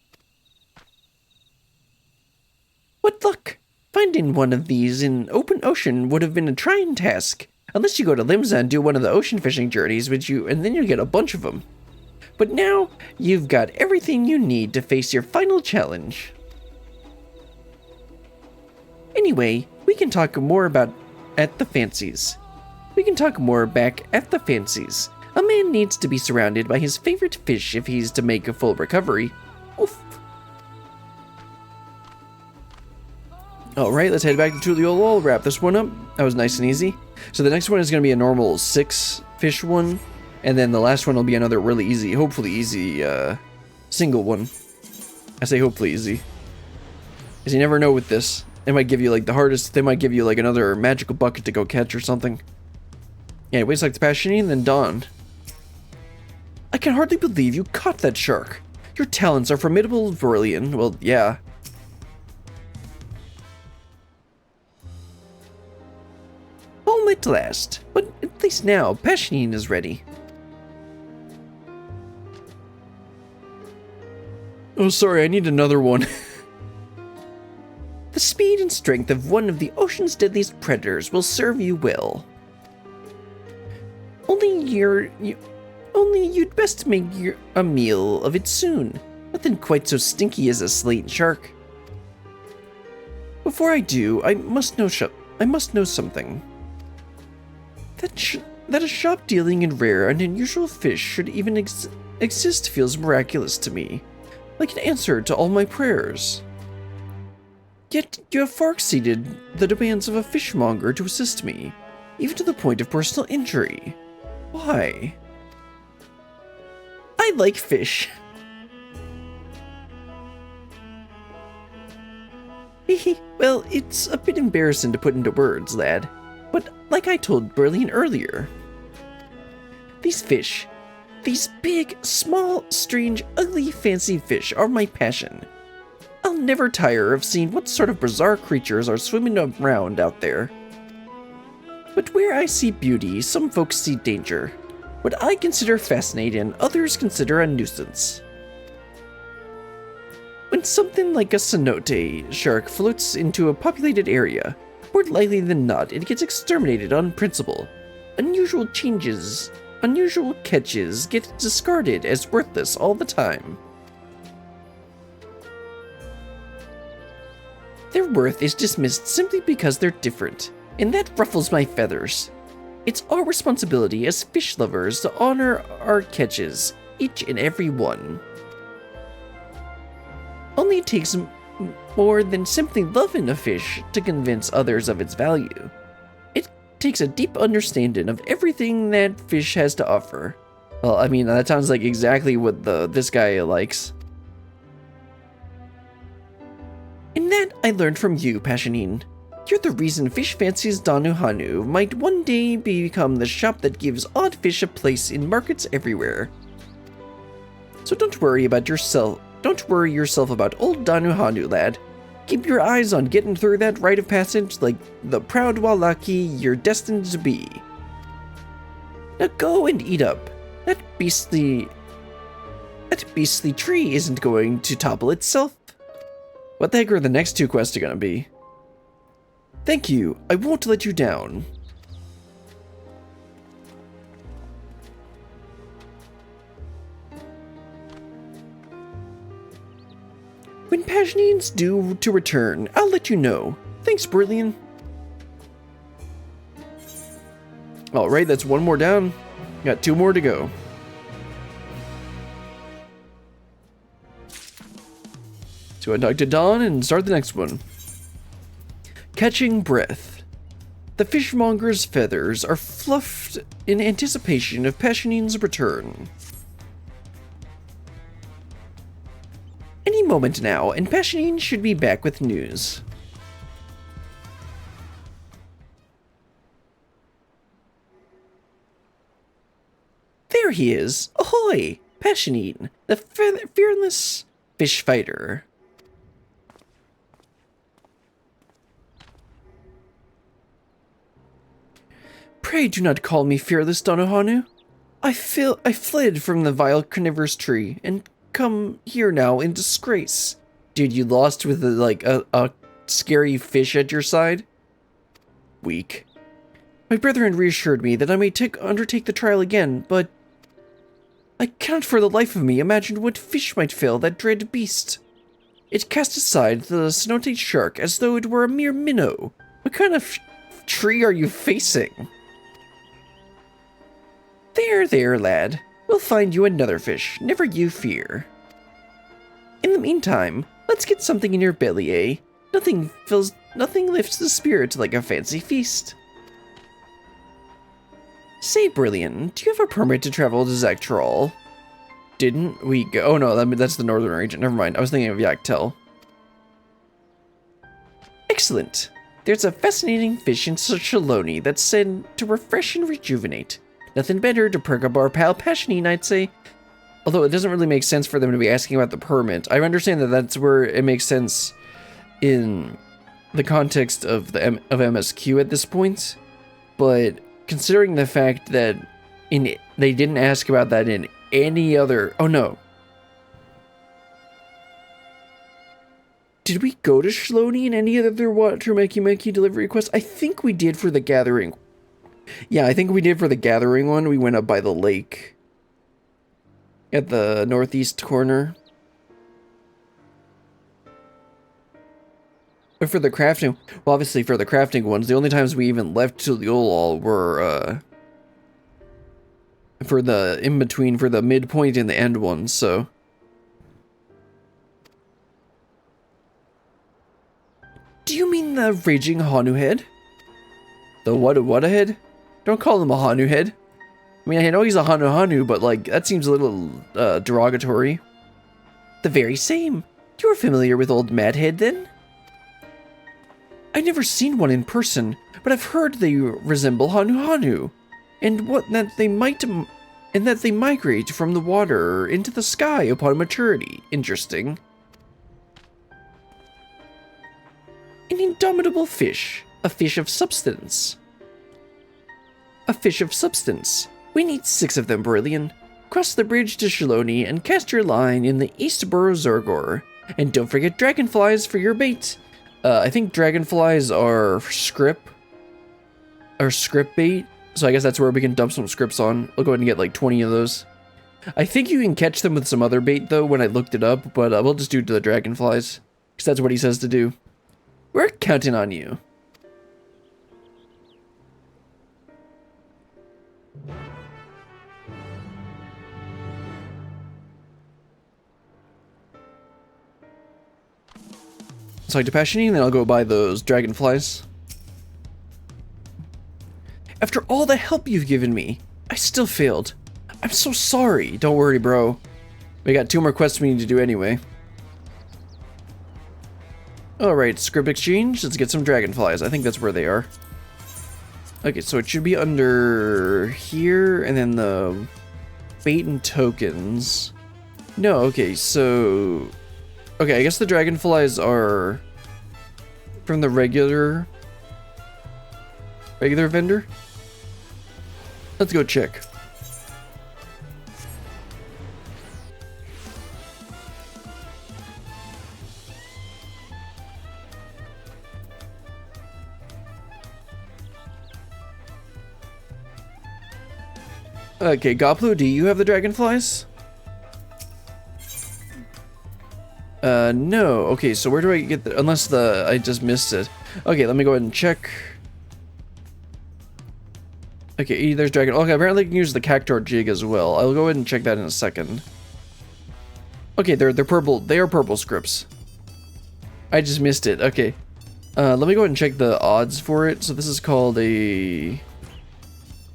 What luck! Finding one of these in open ocean would have been a trying task, unless you go to Limsa and do one of the ocean fishing journeys and then you get a bunch of them. But now, you've got everything you need to face your final challenge. Anyway, we can talk more at the fancies. A man needs to be surrounded by his favorite fish if he's to make a full recovery. Oof. Alright, let's head back to Tuliol. I'll wrap this one up. That was nice and easy. So the next one is going to be a normal 6 fish one. And then the last one will be another really easy, hopefully easy, single one. I say hopefully easy. Because you never know with this. They might give you like the hardest, they might give you like another magical bucket to go catch or something. Yeah, it waits like the Passionine, then Dawn. I can hardly believe you caught that shark. Your talents are formidable, Brilliant. Well, yeah. Home at last. But at least now, Passionine is ready. Oh, sorry, I need another one. The speed and strength of one of the ocean's deadliest predators will serve you well. Only you'd best make a meal of it soon. Nothing quite so stinky as a slain shark. Before I do, I must know something. That a shop dealing in rare and unusual fish should even exist feels miraculous to me, like an answer to all my prayers. Yet you have far exceeded the demands of a fishmonger to assist me, even to the point of personal injury. Why? I like fish. Well, it's a bit embarrassing to put into words, lad, but like I told Brilliant earlier, these fish, these big, small, strange, ugly, fancy fish are my passion. I'll never tire of seeing what sort of bizarre creatures are swimming around out there. But where I see beauty, some folks see danger. What I consider fascinating, others consider a nuisance. When something like a cenote shark floats into a populated area, more likely than not it gets exterminated on principle. Unusual catches get discarded as worthless all the time. Their worth is dismissed simply because they're different, and that ruffles my feathers. It's our responsibility as fish lovers to honor our catches, each and every one. Only it takes more than simply loving a fish to convince others of its value. It takes a deep understanding of everything that fish has to offer. Well, I mean, that sounds like exactly what this guy likes. And that I learned from you, Passionine. You're the reason Fish Fancy's Danuhanu might one day become the shop that gives odd fish a place in markets everywhere. So don't worry yourself about old Danuhanu, lad. Keep your eyes on getting through that rite of passage like the proud Walaki you're destined to be. Now go and eat up. That beastly tree isn't going to topple itself. What the heck are the next 2 quests gonna be? Thank you, I won't let you down. When Pashnine's due to return, I'll let you know. Thanks, Brilliant. Alright, that's 1 more down. Got 2 more to go. So I talk to Dawn and start the next one. Catching breath. The fishmonger's feathers are fluffed in anticipation of Pashnine's return. Any moment now, and Passionine should be back with news. There he is! Ahoy! Passionine, the fearless fish fighter. Pray do not call me fearless, Danuhanu. I fled from the vile carnivorous tree and come here now in disgrace. Dude, you lost with a scary fish at your side? Weak. My brethren reassured me that I may undertake the trial again, but I cannot for the life of me imagine what fish might fail that dread beast. It cast aside the cenote shark as though it were a mere minnow. What kind of tree are you facing? There, lad. We'll find you another fish, never you fear. In the meantime, let's get something in your belly, eh? Nothing lifts the spirit like a fancy feast. Say, Brilliant, do you have a permit to travel to Zaktrol? Didn't we go? Oh no, that's the northern region. Never mind. I was thinking of Yaktel. Excellent. There's a fascinating fish in Shaloni that's said to refresh and rejuvenate. Nothing better to perk up our pal Passionine, I'd say. Although it doesn't really make sense for them to be asking about the permit. I understand that that's where it makes sense in the context of MSQ at this point, but considering the fact that they didn't ask about that in any other... Oh no. Did we go to Shaloni in any other Wachumeqimeqi delivery quests? I think we did for the Gathering. Yeah, I think we did for the Gathering one. We went up by the lake at the northeast corner. But for the crafting, well, obviously for the crafting ones, the only times we even left to the Olol were for the in-between, for the midpoint and the end ones, so. Do you mean the Raging Hanu head? The what head? Don't call him a Hanu head. I mean, I know he's a Hanu, but like, that seems a little derogatory. The very same. You're familiar with old Madhead then? I've never seen one in person, but I've heard they resemble Hanu, and that they migrate from the water into the sky upon maturity. Interesting. An indomitable fish, a fish of substance. A fish of substance. We need 6 of them, Brilliant. Cross the bridge to Shaloni and cast your line in the Eastborough Zergor. And don't forget dragonflies for your bait. I think dragonflies are script bait, so I guess that's where we can dump some scripts on. I'll go ahead and get like 20 of those. I think you can catch them with some other bait though when I looked it up, but we'll just do the dragonflies, because that's what he says to do. We're counting on you. So I to Passionine, then I'll go buy those dragonflies. After all the help you've given me, I still failed. I'm so sorry. Don't worry, bro. We got 2 more quests we need to do anyway. Alright, script exchange. Let's get some dragonflies. I think that's where they are. Okay, so it should be under here, and then the bait and tokens. No, okay, so... Okay, I guess the dragonflies are from the regular vendor. Let's go check. Okay, Goplu, do you have the dragonflies? No. Okay, so where do I get the... Unless I just missed it. Okay, let me go ahead and check. Okay, there's dragon... Okay, apparently I can use the Cactuar jig as well. I'll go ahead and check that in a second. Okay, they're purple. They are purple scripts. I just missed it. Okay. Let me go ahead and check the odds for it. So this is called a...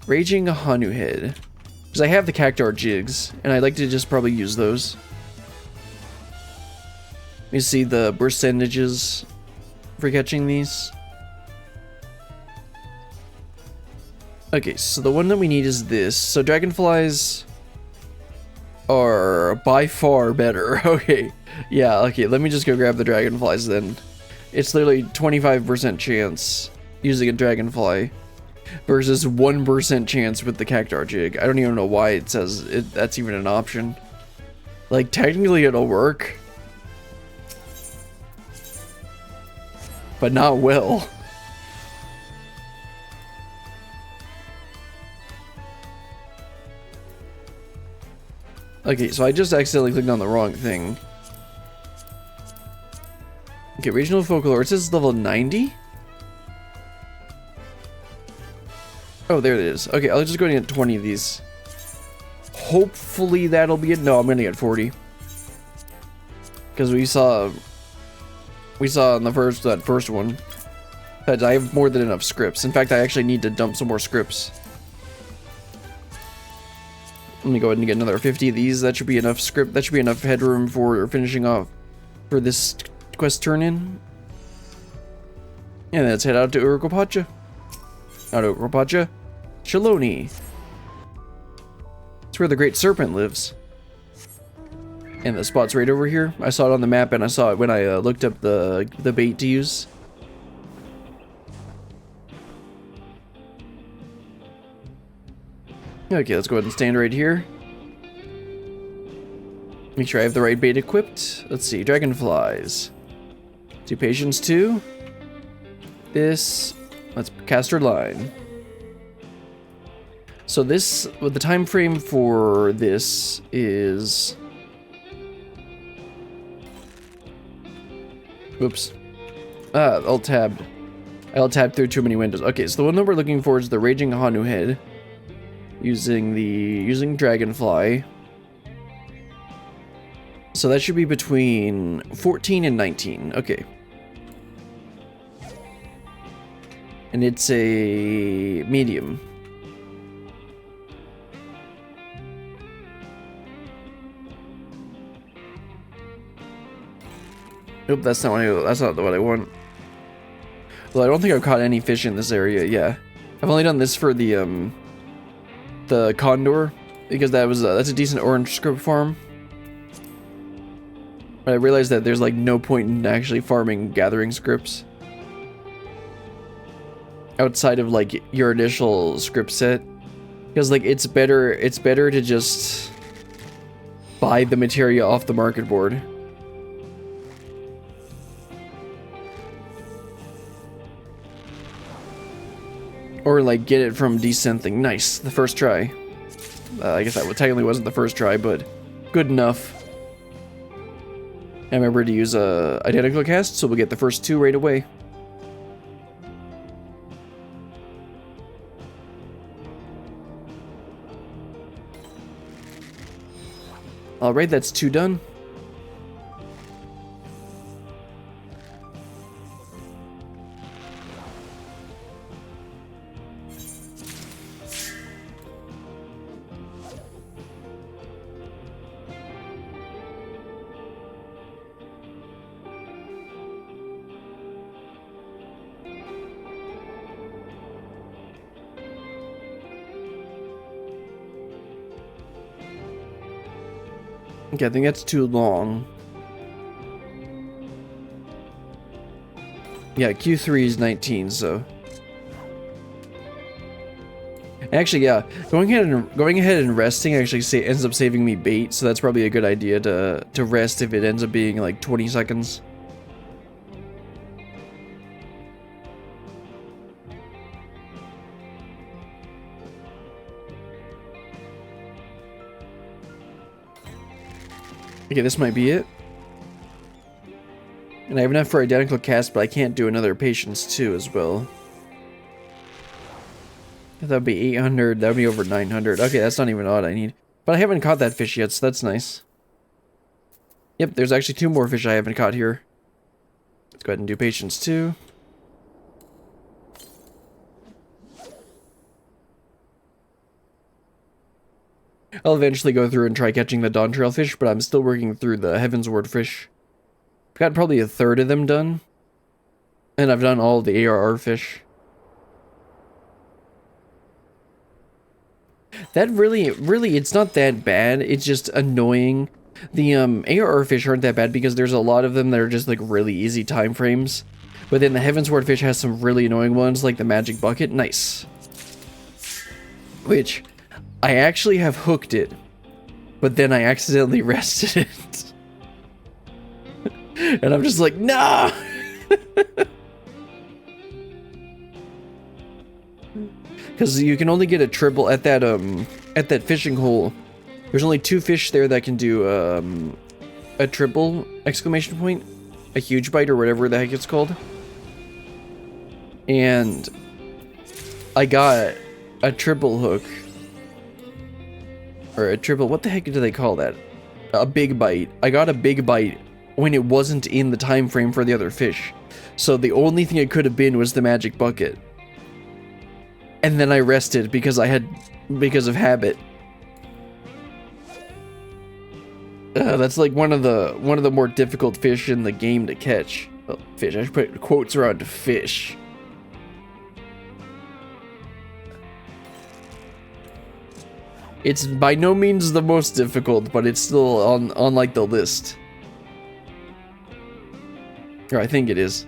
Raging Hanu head. Because I have the Cactuar jigs, and I'd like to just probably use those. Let me see the percentages for catching these. Okay, so the one that we need is this. So dragonflies are by far better. Okay, yeah, okay, let me just go grab the dragonflies then. It's literally 25% chance using a dragonfly versus 1% chance with the Cactuar jig. I don't even know why it says that's even an option. Like, technically it'll work. but not well. Okay, so I just accidentally clicked on the wrong thing. Okay, regional folklore. It says level 90? Oh, there it is. Okay, I'll just go and get 20 of these. Hopefully that'll be it. No, I'm gonna get 40. Because we saw in the first one that I have more than enough scripts. In fact, I actually need to dump some more scripts. Let me go ahead and get another 50 of these. That should be enough script. That should be enough headroom for finishing off for this quest turn in. And let's head out to Urukopacha. Not Urukopacha. Shaloni. It's where the Great Serpent lives. And the spot's right over here. I saw it on the map and I saw it when I looked up the bait to use. Okay, let's go ahead and stand right here. Make sure I have the right bait equipped. Let's see, dragonflies. Do patience 2. This, let's cast our line. So this, with the time frame for this is... Oops. Alt-tabbed. I alt-tabbed through too many windows. Okay, so the one that we're looking for is the Raging Hanu head. Using Dragonfly. So that should be between 14 and 19. Okay. And it's a medium. Nope, that's not what I want. Well, I don't think I've caught any fish in this area. Yeah, I've only done this for the condor because that's a decent orange script farm. But I realized that there's like no point in actually farming gathering scripts outside of like your initial script set, because like it's better to just buy the materia off the market board. Or like get it from descending. Nice, the first try. I guess that technically wasn't the first try, but good enough. I remember to use a identical cast, so we'll get the first 2 right away. Alright, that's 2 done. Okay, I think that's too long. Yeah, Q3 is 19, so... Actually, yeah, going ahead and resting actually ends up saving me bait, so that's probably a good idea to rest if it ends up being like 20 seconds. Okay, this might be it. And I have enough for identical cast, but I can't do another patience 2 as well. That would be 800, that would be over 900. Okay, that's not even all I need. But I haven't caught that fish yet, so that's nice. Yep, there's actually 2 more fish I haven't caught here. Let's go ahead and do patience 2. I'll eventually go through and try catching the Dawn Trail fish, but I'm still working through the Heavensward fish. I've got probably a third of them done. And I've done all the ARR fish. That really, it's not that bad. It's just annoying. The ARR fish aren't that bad because there's a lot of them that are just like really easy time frames. But then the Heavensward fish has some really annoying ones, like the Magic Bucket. Nice. Which... I actually have hooked it, but then I accidentally rested it. And I'm just like, nah! Because you can only get a triple at that fishing hole. There's only 2 fish there that can do a triple exclamation point, a huge bite or whatever the heck it's called. And I got a triple hook, or a triple, what the heck do they call that? A big bite. I got a big bite when it wasn't in the time frame for the other fish. So the only thing it could have been was the magic bucket. And then I rested because of habit. That's like one of the more difficult fish in the game to catch. Oh, fish. I should put quotes around fish. It's by no means the most difficult, but it's still on like the list. Or I think it is.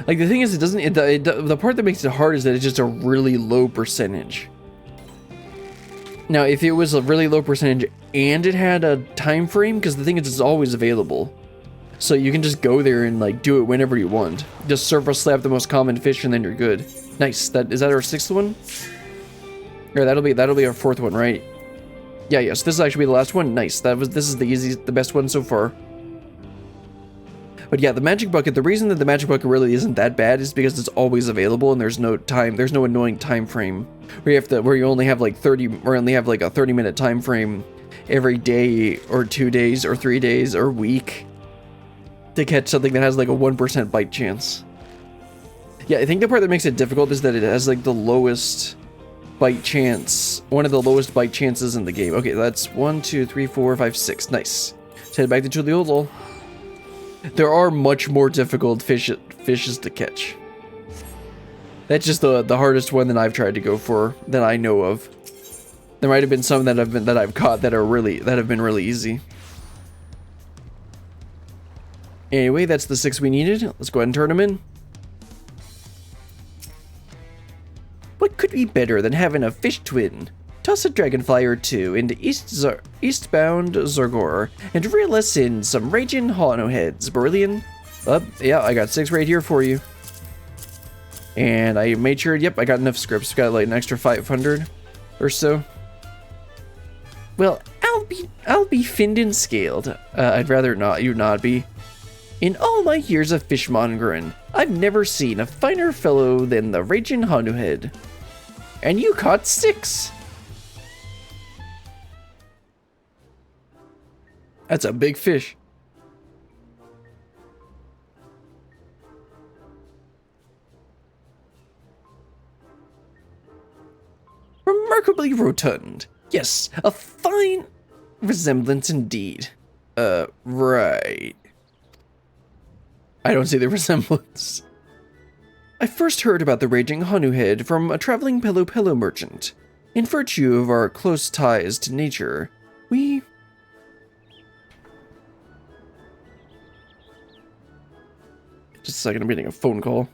Like, the thing is, the part that makes it hard is that it's just a really low percentage. Now, if it was a really low percentage and it had a time frame, because the thing is, it's always available. So you can just go there and, like, do it whenever you want. Just surface slap the most common fish and then you're good. Nice. Is that our 6th one? Or that'll be our 4th one, right? Yeah, yes. This is actually the last one. Nice. This is the best one so far. But yeah, the magic bucket, the reason that the magic bucket really isn't that bad is because it's always available and there's no annoying time frame where you only have like a 30-minute time frame every day or 2 days or 3 days or week to catch something that has like a 1% bite chance. Yeah, I think the part that makes it difficult is that it has like the lowest bite chance, one of the lowest bite chances in the game. Okay, that's 1, 2, 3, 4, 5, 6. Nice. Let's head back to Chuliolo. There are much more difficult fishes to catch. That's just the hardest one that I've tried to go for that I know of. There might have been some that I've caught that have been really easy. Anyway, that's the 6 we needed. Let's go ahead and turn them in. What could be better than having a fish twin? Toss a dragonfly or 2 into eastbound Zorgor and reel us in some raging Hano heads, Beryllian. Yeah, I got 6 right here for you. And I made sure, yep, I got enough scripts. Got like an extra 500 or so. Well, I'll be finned and scaled. I'd rather you not be. In all my years of fishmongering, I've never seen a finer fellow than the raging Hano head. And you caught 6. That's a big fish. Remarkably rotund. Yes, a fine resemblance indeed. Right. I don't see the resemblance. I first heard about the raging Hano head from a traveling Pelo merchant. In virtue of our close ties to nature, we... Just a second, I'm getting a phone call.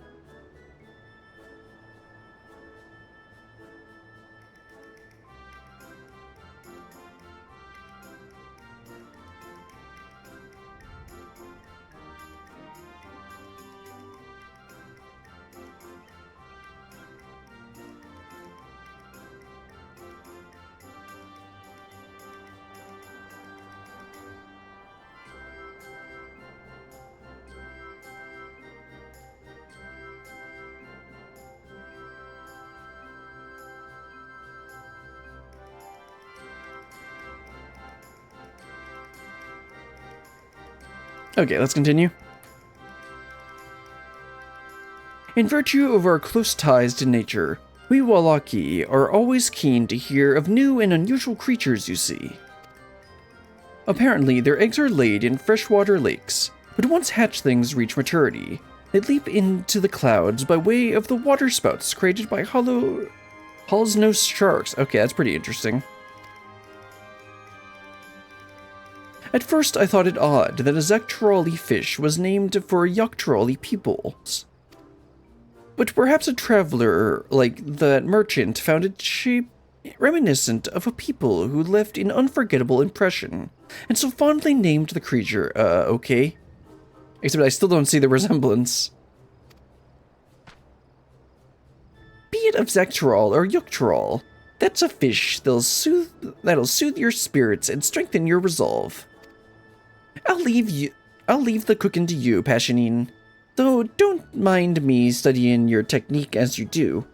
Okay, let's continue. In virtue of our close ties to nature, we Walaki are always keen to hear of new and unusual creatures you see. Apparently, their eggs are laid in freshwater lakes, but once hatchlings reach maturity, they leap into the clouds by way of the waterspouts created by Holl's-nosed sharks. Okay, that's pretty interesting. At first, I thought it odd that a Zaktrali fish was named for Yaktrali peoples. But perhaps a traveler like that merchant found its shape reminiscent of a people who left an unforgettable impression, and so fondly named the creature, okay. Except I still don't see the resemblance. Be it of Zektorol or Yuktorol, that's a fish that'll soothe your spirits and strengthen your resolve. I'll leave the cooking to you, Passionine. Though don't mind me studying your technique as you do.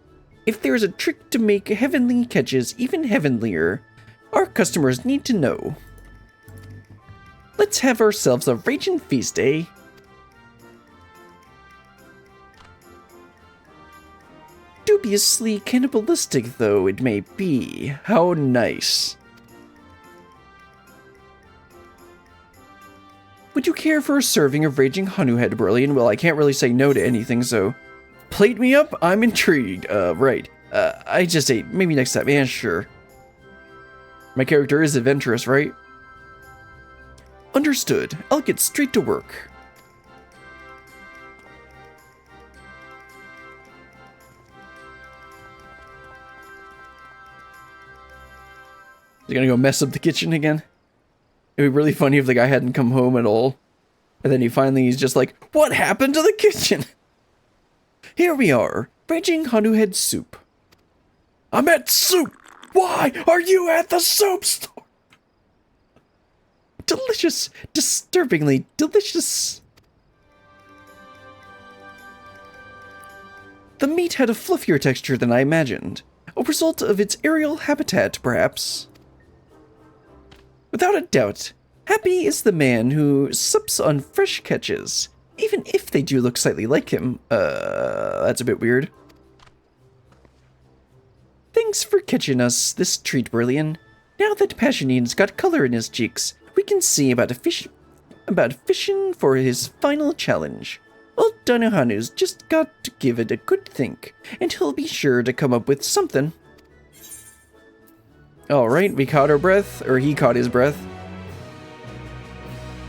If there's a trick to make heavenly catches even heavenlier, our customers need to know. Let's have ourselves a raging feast, eh? Dubiously cannibalistic though it may be, how nice. Would you care for a serving of raging Hanu head, Brilliant? Well, I can't really say no to anything, so plate me up, I'm intrigued. Right. I just ate. Maybe next time. Yeah, sure. My character is adventurous, right? Understood. I'll get straight to work. You're gonna go mess up the kitchen again? It'd be really funny if the guy hadn't come home at all. And then he's just like, what happened to the kitchen? Here we are, raging Hanu head soup. I'm at soup! Why are you at the soap store? Delicious, disturbingly delicious. The meat had a fluffier texture than I imagined, a result of its aerial habitat, perhaps. Without a doubt, happy is the man who sups on fresh catches, even if they do look slightly like him. That's a bit weird. Thanks for catching us this treat, Brilliant. Now that Passionine's got color in his cheeks, we can see about fishing for his final challenge. Old Donohanu's just got to give it a good think, and he'll be sure to come up with something. Alright, we caught our breath, or he caught his breath.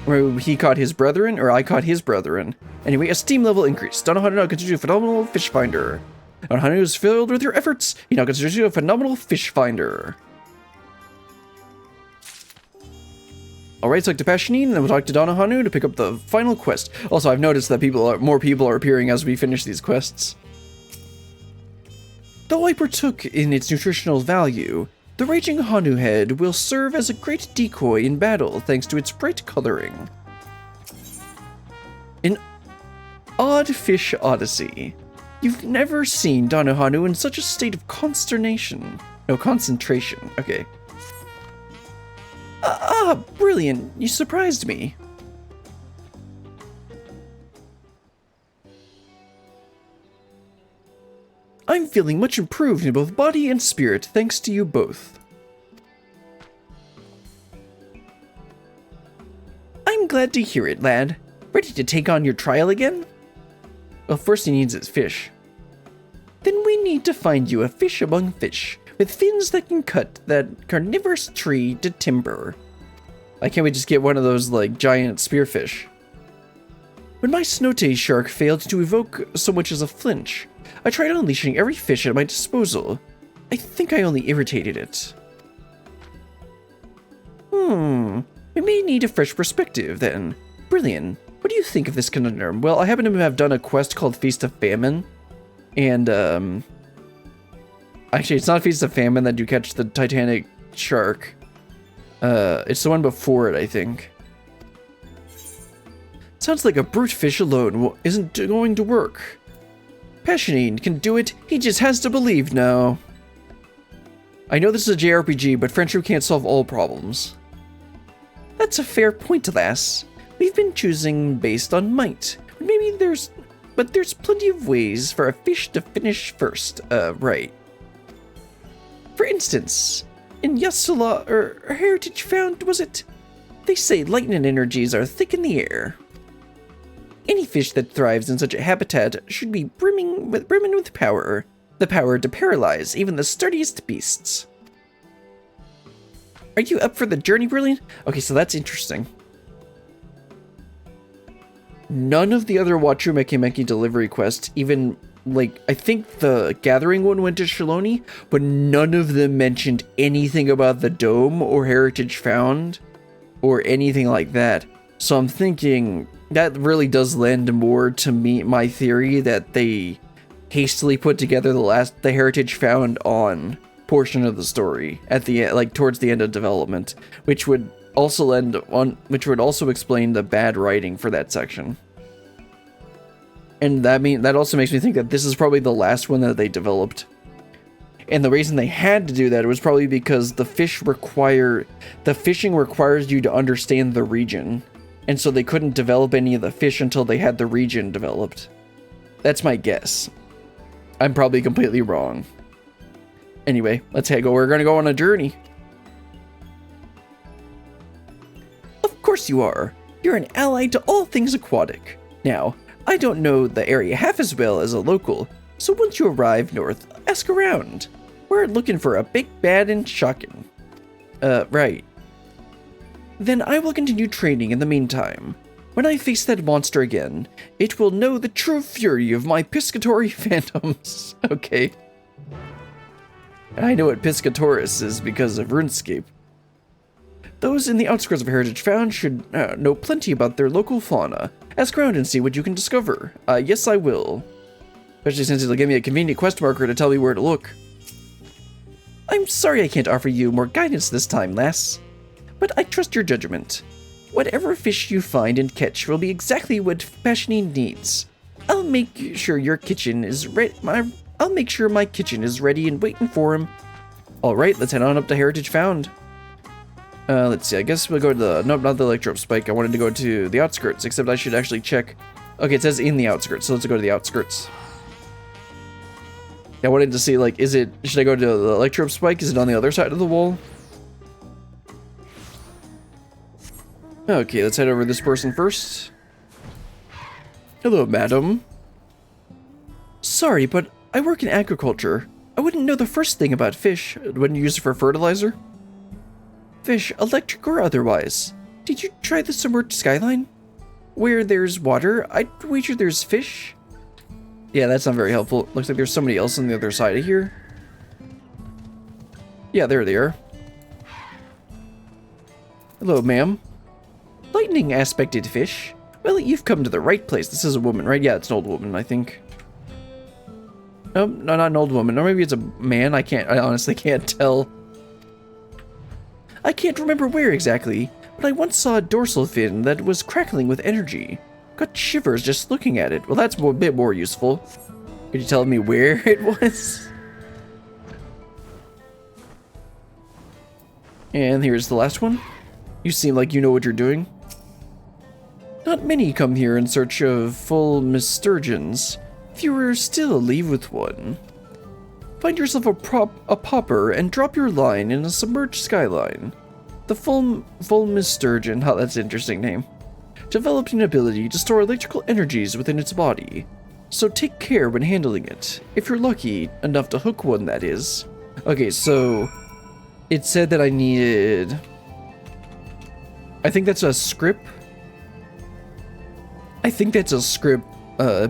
Or he caught his brethren, or I caught his brethren. Anyway, a steam level increase. Donohanu now considers you a phenomenal fish finder. Donohanu is filled with your efforts. He now considers you a phenomenal fish finder. Alright, so talk to Passionine, and then we'll talk to Donohanu to pick up the final quest. Also, I've noticed that more people are appearing as we finish these quests. Though I partook in its nutritional value, the raging Hanu head will serve as a great decoy in battle thanks to its bright coloring. An odd fish odyssey. You've never seen Donohanu in such a state of consternation. No, concentration. Okay. Brilliant. You surprised me. I'm feeling much improved in both body and spirit thanks to you both. I'm glad to hear it, lad. Ready to take on your trial again? Well, first he needs his fish. Then we need to find you a fish among fish, with fins that can cut that carnivorous tree to timber. Why can't we just get one of those, like, giant spearfish? When my snowtail shark failed to evoke so much as a flinch, I tried unleashing every fish at my disposal. I think I only irritated it. We may need a fresh perspective, then. Brilliant. What do you think of this conundrum? Well, I happen to have done a quest called Feast of Famine. And, actually, it's not Feast of Famine that you catch the Titanic shark. It's the one before it, I think. Sounds like a brute fish alone isn't going to work. Passionine can do it, he just has to believe now. I know this is a JRPG, but friendship can't solve all problems. That's a fair point, lass. We've been choosing based on might. But there's plenty of ways for a fish to finish first, right. For instance, in Yasula, or Heritage Found, was it? They say lightning energies are thick in the air. Any fish that thrives in such a habitat should be brimming with power. The power to paralyze even the sturdiest beasts. Are you up for the journey, Brilliant? Okay, so that's interesting. None of the other Wachumeqimeqi delivery quests even, like, I think the Gathering one went to Shaloni, but none of them mentioned anything about the Dome or Heritage Found or anything like that. So I'm thinking that really does lend more to my theory that they hastily put together the heritage found on portion of the story at the end, like towards the end of development, which would also explain the bad writing for that section. And that also makes me think that this is probably the last one that they developed. And the reason they had to do that was probably because the fishing requires you to understand the region. And so they couldn't develop any of the fish until they had the region developed. That's my guess. I'm probably completely wrong. Anyway, we're gonna go on a journey. Of course you are. You're an ally to all things aquatic. Now, I don't know the area half as well as a local, so once you arrive north, ask around. We're looking for a big, bad, and shocking. Right. Then I will continue training in the meantime. When I face that monster again, it will know the true fury of my piscatory phantoms. Okay. I know what Piscatoris is because of RuneScape. Those in the outskirts of Heritage Found should know plenty about their local fauna. Ask around and see what you can discover. Yes, I will. Especially since it'll give me a convenient quest marker to tell me where to look. I'm sorry I can't offer you more guidance this time, lass. But I trust your judgment. Whatever fish you find and catch will be exactly what Passionine needs. I'll make sure your kitchen is ready. I'll make sure my kitchen is ready and waiting for him. All right, let's head on up to Heritage Found. Let's see. I guess we'll go to the nope, not the Electro Spike. I wanted to go to the outskirts, except I should actually check. Okay, it says in the outskirts, so let's go to the outskirts. I wanted to see, like, should I go to the Electro Spike? Is it on the other side of the wall? Okay, let's head over to this person first. Hello, madam. Sorry, but I work in agriculture. I wouldn't know the first thing about fish. Wouldn't you use it for fertilizer? Fish, electric or otherwise. Did you try the submerged skyline? Where there's water, I'd wager there's fish. Yeah, that's not very helpful. Looks like there's somebody else on the other side of here. Yeah, there they are. Hello, ma'am. Lightning aspected fish. Well, you've come to the right place. This is a woman, right? Yeah, it's an old woman, I think. No, not an old woman. Or maybe it's a man. I honestly can't tell. I can't remember where exactly, but I once saw a dorsal fin that was crackling with energy. Got shivers just looking at it. Well, that's a bit more useful. Could you tell me where it was? And here's the last one. You seem like you know what you're doing. Not many come here in search of full sturgeons. Fewer still leave with one. Find yourself a popper and drop your line in a submerged skyline. The full sturgeon, oh, that's an interesting name, developed an ability to store electrical energies within its body. So take care when handling it. If you're lucky enough to hook one, that is. Okay, so it said that I needed, I think that's a script. I think that's a script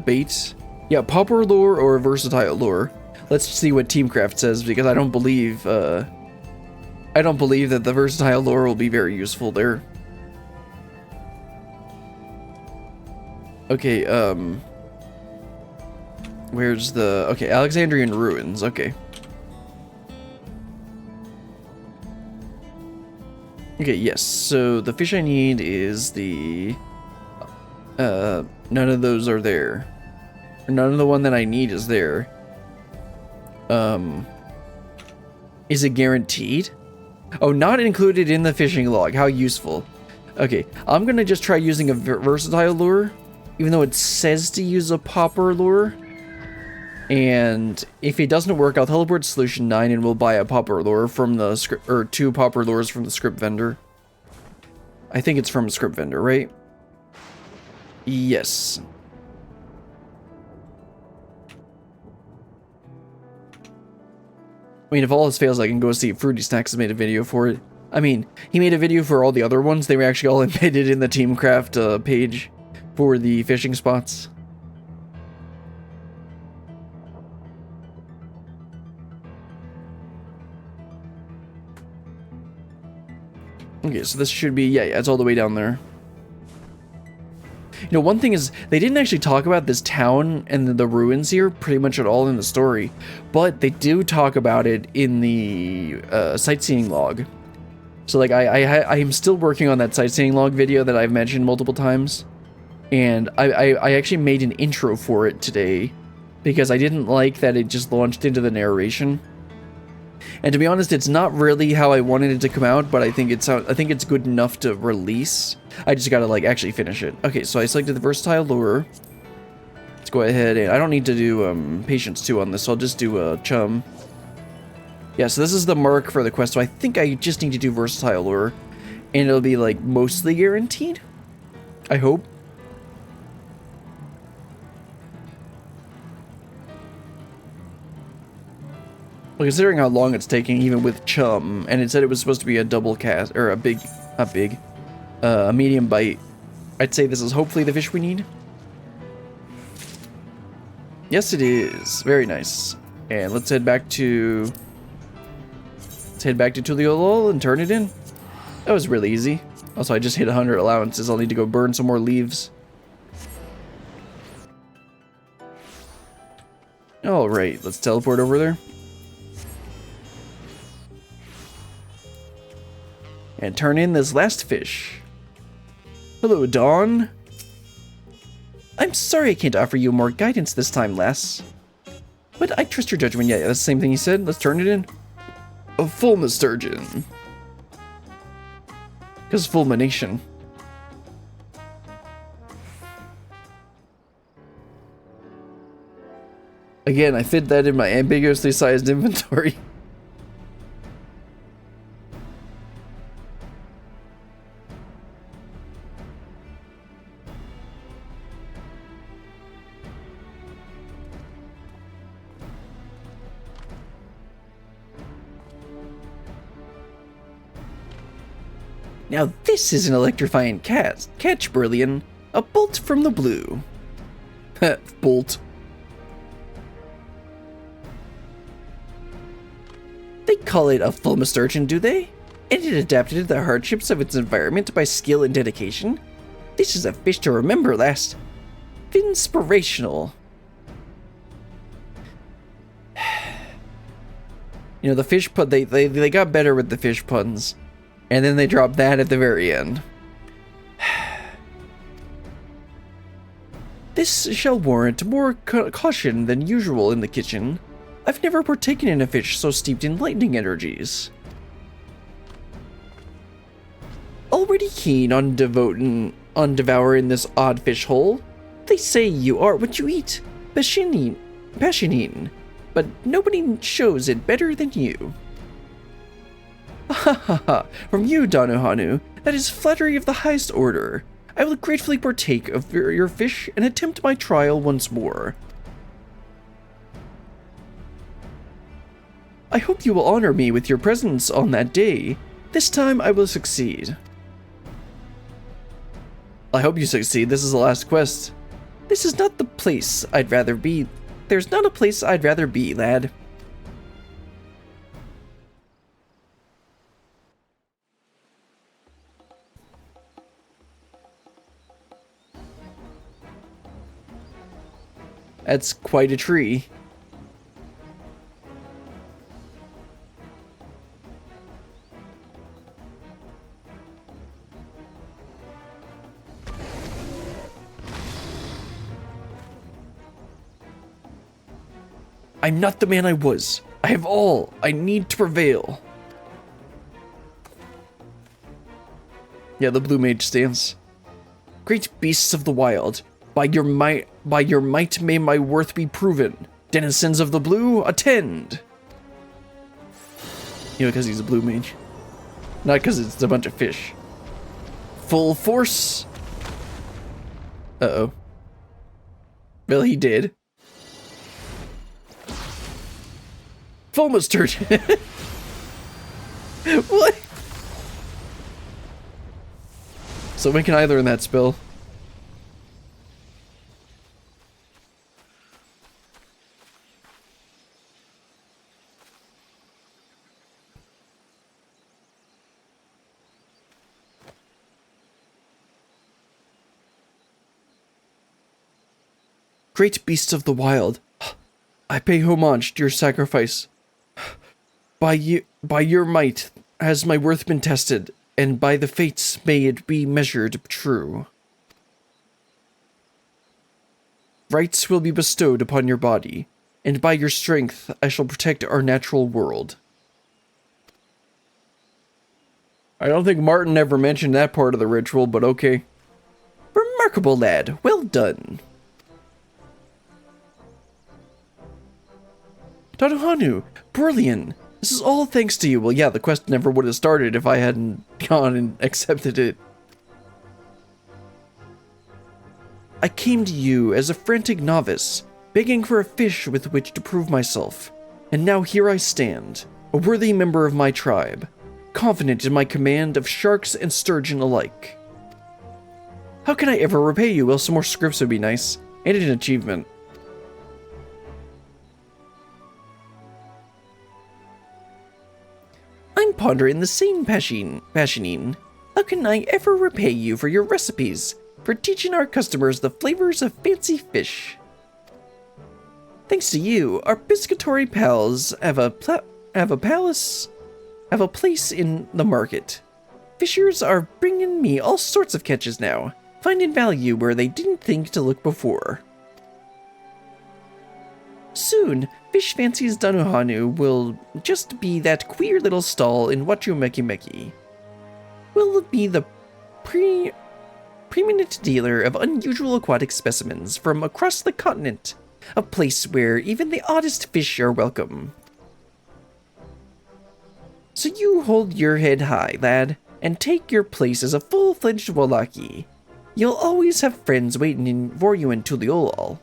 bait. Yeah, popper lure or versatile lure. Let's see what Teamcraft says, because I don't believe that the versatile lure will be very useful there. Okay, where's the, okay, Alexandrian ruins, okay. Okay, yes, so the fish I need is the, none of those are there. None of the one that I need is there. Is it guaranteed? Oh, not included in the fishing log. How useful. Okay, I'm gonna just try using a versatile lure, even though it says to use a popper lure. And if it doesn't work, I'll teleport to Solution 9 and we'll buy a popper lure from the script, or 2 popper lures from the script vendor. I think it's from a script vendor, right? Yes. I mean, if all else fails, I can go see if Fruity Snacks has made a video for it. I mean, he made a video for all the other ones. They were actually all embedded in the Teamcraft page for the fishing spots. Okay, so this should be, yeah, it's all the way down there. You know, one thing is, they didn't actually talk about this town and the ruins here pretty much at all in the story, but they do talk about it in the sightseeing log. So, like, I am still working on that sightseeing log video that I've mentioned multiple times, and I actually made an intro for it today, because I didn't like that it just launched into the narration. And to be honest, it's not really how I wanted it to come out, but I think it's good enough to release. I just gotta, like, actually finish it. Okay, so I selected the versatile lure. Let's go ahead, and I don't need to do patience 2 on this, so I'll just do chum. Yeah, so this is the mark for the quest, so I think I just need to do versatile lure, and it'll be, like, mostly guaranteed. I hope. Well, considering how long it's taking, even with chum, and it said it was supposed to be a double cast, or a medium bite, I'd say this is hopefully the fish we need. Yes, it is. Very nice. And let's head back to Tuliolol and turn it in. That was really easy. Also, I just hit 100 allowances. I'll need to go burn some more leaves. Alright, let's teleport over there. And turn in this last fish. Hello, Dawn. I'm sorry I can't offer you more guidance this time, lass. But I trust your judgment. Yeah, that's the same thing you said. Let's turn it in. A fulmisturgeon. Because fulmination. Again, I fit that in my ambiguously sized inventory. Now this is an electrifying catch, Brillian. A bolt from the blue. Bolt. They call it a fulmisturgeon, do they? And it adapted to the hardships of its environment by skill and dedication? This is a fish to remember, lass. Inspirational. You know, the fish pun, they got better with the fish puns. And then they dropped that at the very end. This shall warrant more caution than usual in the kitchen. I've never partaken in a fish so steeped in lightning energies. Already keen on devouring this odd fish hole? They say you are what you eat. Passionine. But nobody shows it better than you. Ha ha ha, from you, Danohanu, that is flattery of the highest order. I will gratefully partake of your fish and attempt my trial once more. I hope you will honor me with your presence on that day. This time I will succeed. I hope you succeed. This is the last quest. This is not the place I'd rather be. There's not a place I'd rather be, lad. That's quite a tree. I'm not the man I was. I have all I need to prevail. Yeah, the blue mage stance. Great beasts of the wild. By your might may my worth be proven. Denizens of the blue, attend. You know, because he's a blue mage. Not because it's a bunch of fish. Full force. Uh-oh. Well, he did. Full mustard. What? So when can I learn that spell? Great beasts of the wild, I pay homage to your sacrifice. By your might has my worth been tested, and by the fates may it be measured true. Rights will be bestowed upon your body, and by your strength I shall protect our natural world. I don't think Martin ever mentioned that part of the ritual, but okay. Remarkable, lad. Well done. Donohanu, brilliant. This is all thanks to you. Well, yeah, the quest never would have started if I hadn't gone and accepted it. I came to you as a frantic novice, begging for a fish with which to prove myself. And now here I stand, a worthy member of my tribe, confident in my command of sharks and sturgeon alike. How can I ever repay you? Well, some more scripts would be nice, and an achievement. I'm pondering the same passioning. How can I ever repay you for your recipes, for teaching our customers the flavors of fancy fish? Thanks to you, our piscatory pals have a place in the market. Fishers are bringing me all sorts of catches now, finding value where they didn't think to look before. Soon, Fish Fancy's Donohanu will just be that queer little stall in Wachumeqimeqi. We'll be the preeminent dealer of unusual aquatic specimens from across the continent, a place where even the oddest fish are welcome. So you hold your head high, lad, and take your place as a full-fledged Wallaki. You'll always have friends waiting for you in Tuliolal.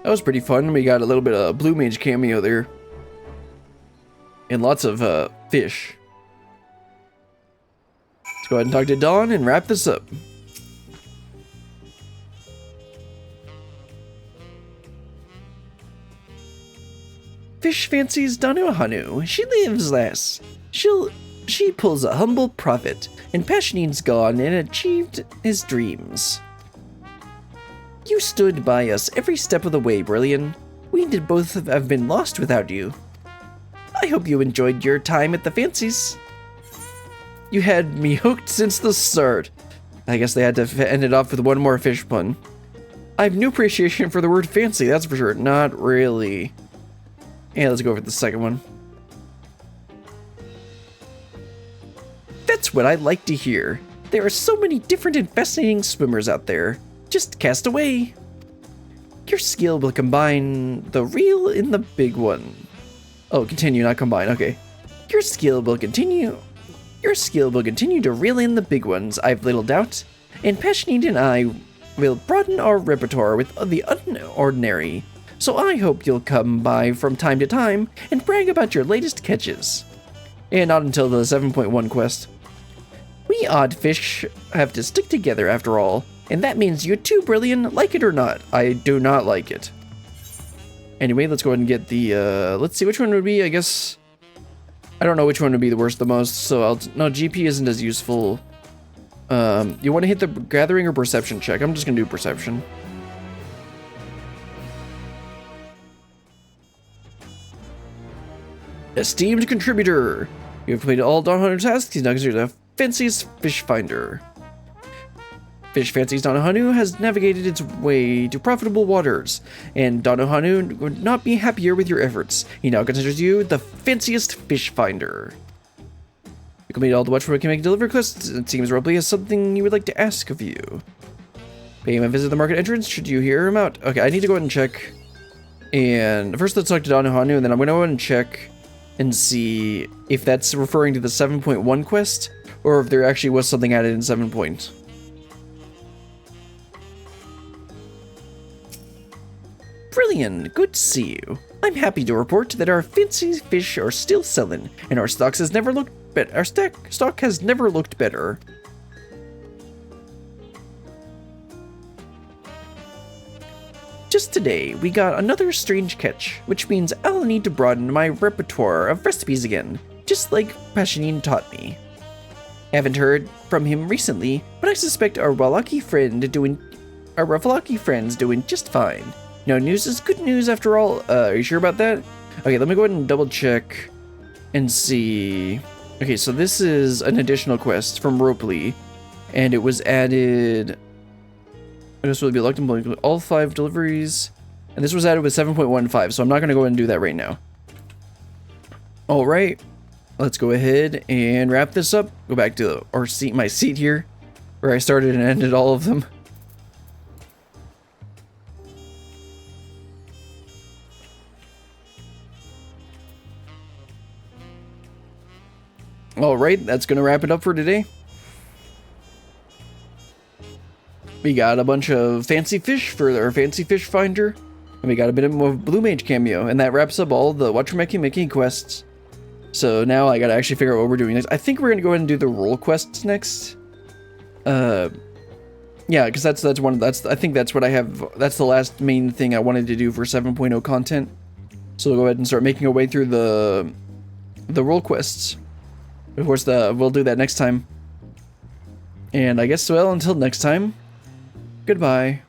That was pretty fun. We got a little bit of Blue Mage cameo there. And lots of fish. Let's go ahead and talk to Dawn and wrap this up. Fish Fancy's Donohanu. She lives less. She pulls a humble profit, and Passionin's gone and achieved his dreams. You stood by us every step of the way, Brilliant. We did both have been lost without you. I hope you enjoyed your time at the Fancies. You had me hooked since the start. I guess they had to end it off with one more fish pun. I have no appreciation for the word fancy, that's for sure. Not really. Yeah, let's go for the second one. That's what I like to hear. There are so many different and fascinating swimmers out there. Just cast away. Your skill will combine the real in the big one. Oh, continue, not combine. Okay. Your skill will continue to reel in the big ones, I've little doubt. And Passionate and I will broaden our repertoire with the unordinary. So I hope you'll come by from time to time and brag about your latest catches. And not until the 7.1 quest. We odd fish have to stick together after all. And that means you too, Brilliant, like it or not. I do not like it. Anyway, let's go ahead and get the, let's see, which one would be, I guess, I don't know which one would be the worst the most, so no, GP isn't as useful. You want to hit the gathering or perception check? I'm just going to do perception. Esteemed contributor, you have completed all Donohanu tasks. He's now considered the fanciest fish finder. Fish Fancy's Donohanu has navigated its way to profitable waters, and Donohanu would not be happier with your efforts. He now considers you the fanciest fish finder. You completed all the Wachumeqimeqi delivery quests. It seems Robley has something he would like to ask of you. Pay him a visit at the market entrance should you hear him out. Okay, I need to go ahead and check. And first let's talk to Donohanu, and then I'm going to go ahead and check and see if that's referring to the 7.1 quest, or if there actually was something added in 7. Brilliant, good to see you. I'm happy to report that our fancy fish are still selling, and our stock has never looked better. Our stock has never looked better. Just today, we got another strange catch, which means I'll need to broaden my repertoire of recipes again, just like Pashanine taught me. Haven't heard from him recently, but I suspect our Wachumeqimeqi friend's doing just fine. No news is good news after all. Are you sure about that? Okay, let me go ahead and double check and see. Okay, so this is an additional quest from Ropely, and it was added. This will be locked in all 5 deliveries, and this was added with 7.15, so I'm not going to go ahead and do that right now. All right, let's go ahead and wrap this up. Go back to my seat here, where I started and ended all of them. All right, that's going to wrap it up for today. We got a bunch of fancy fish for our fancy fish finder, and we got a bit of more Blue Mage cameo, and that wraps up all the Wachumeqimeqi quests. So now I gotta actually figure out what we're doing next. I think we're gonna go ahead and do the role quests next. Yeah, because I think that's what I have. That's the last main thing I wanted to do for 7.0 content. So we'll go ahead and start making our way through the role quests. Of course, we'll do that next time. And I guess, well, until next time. Goodbye.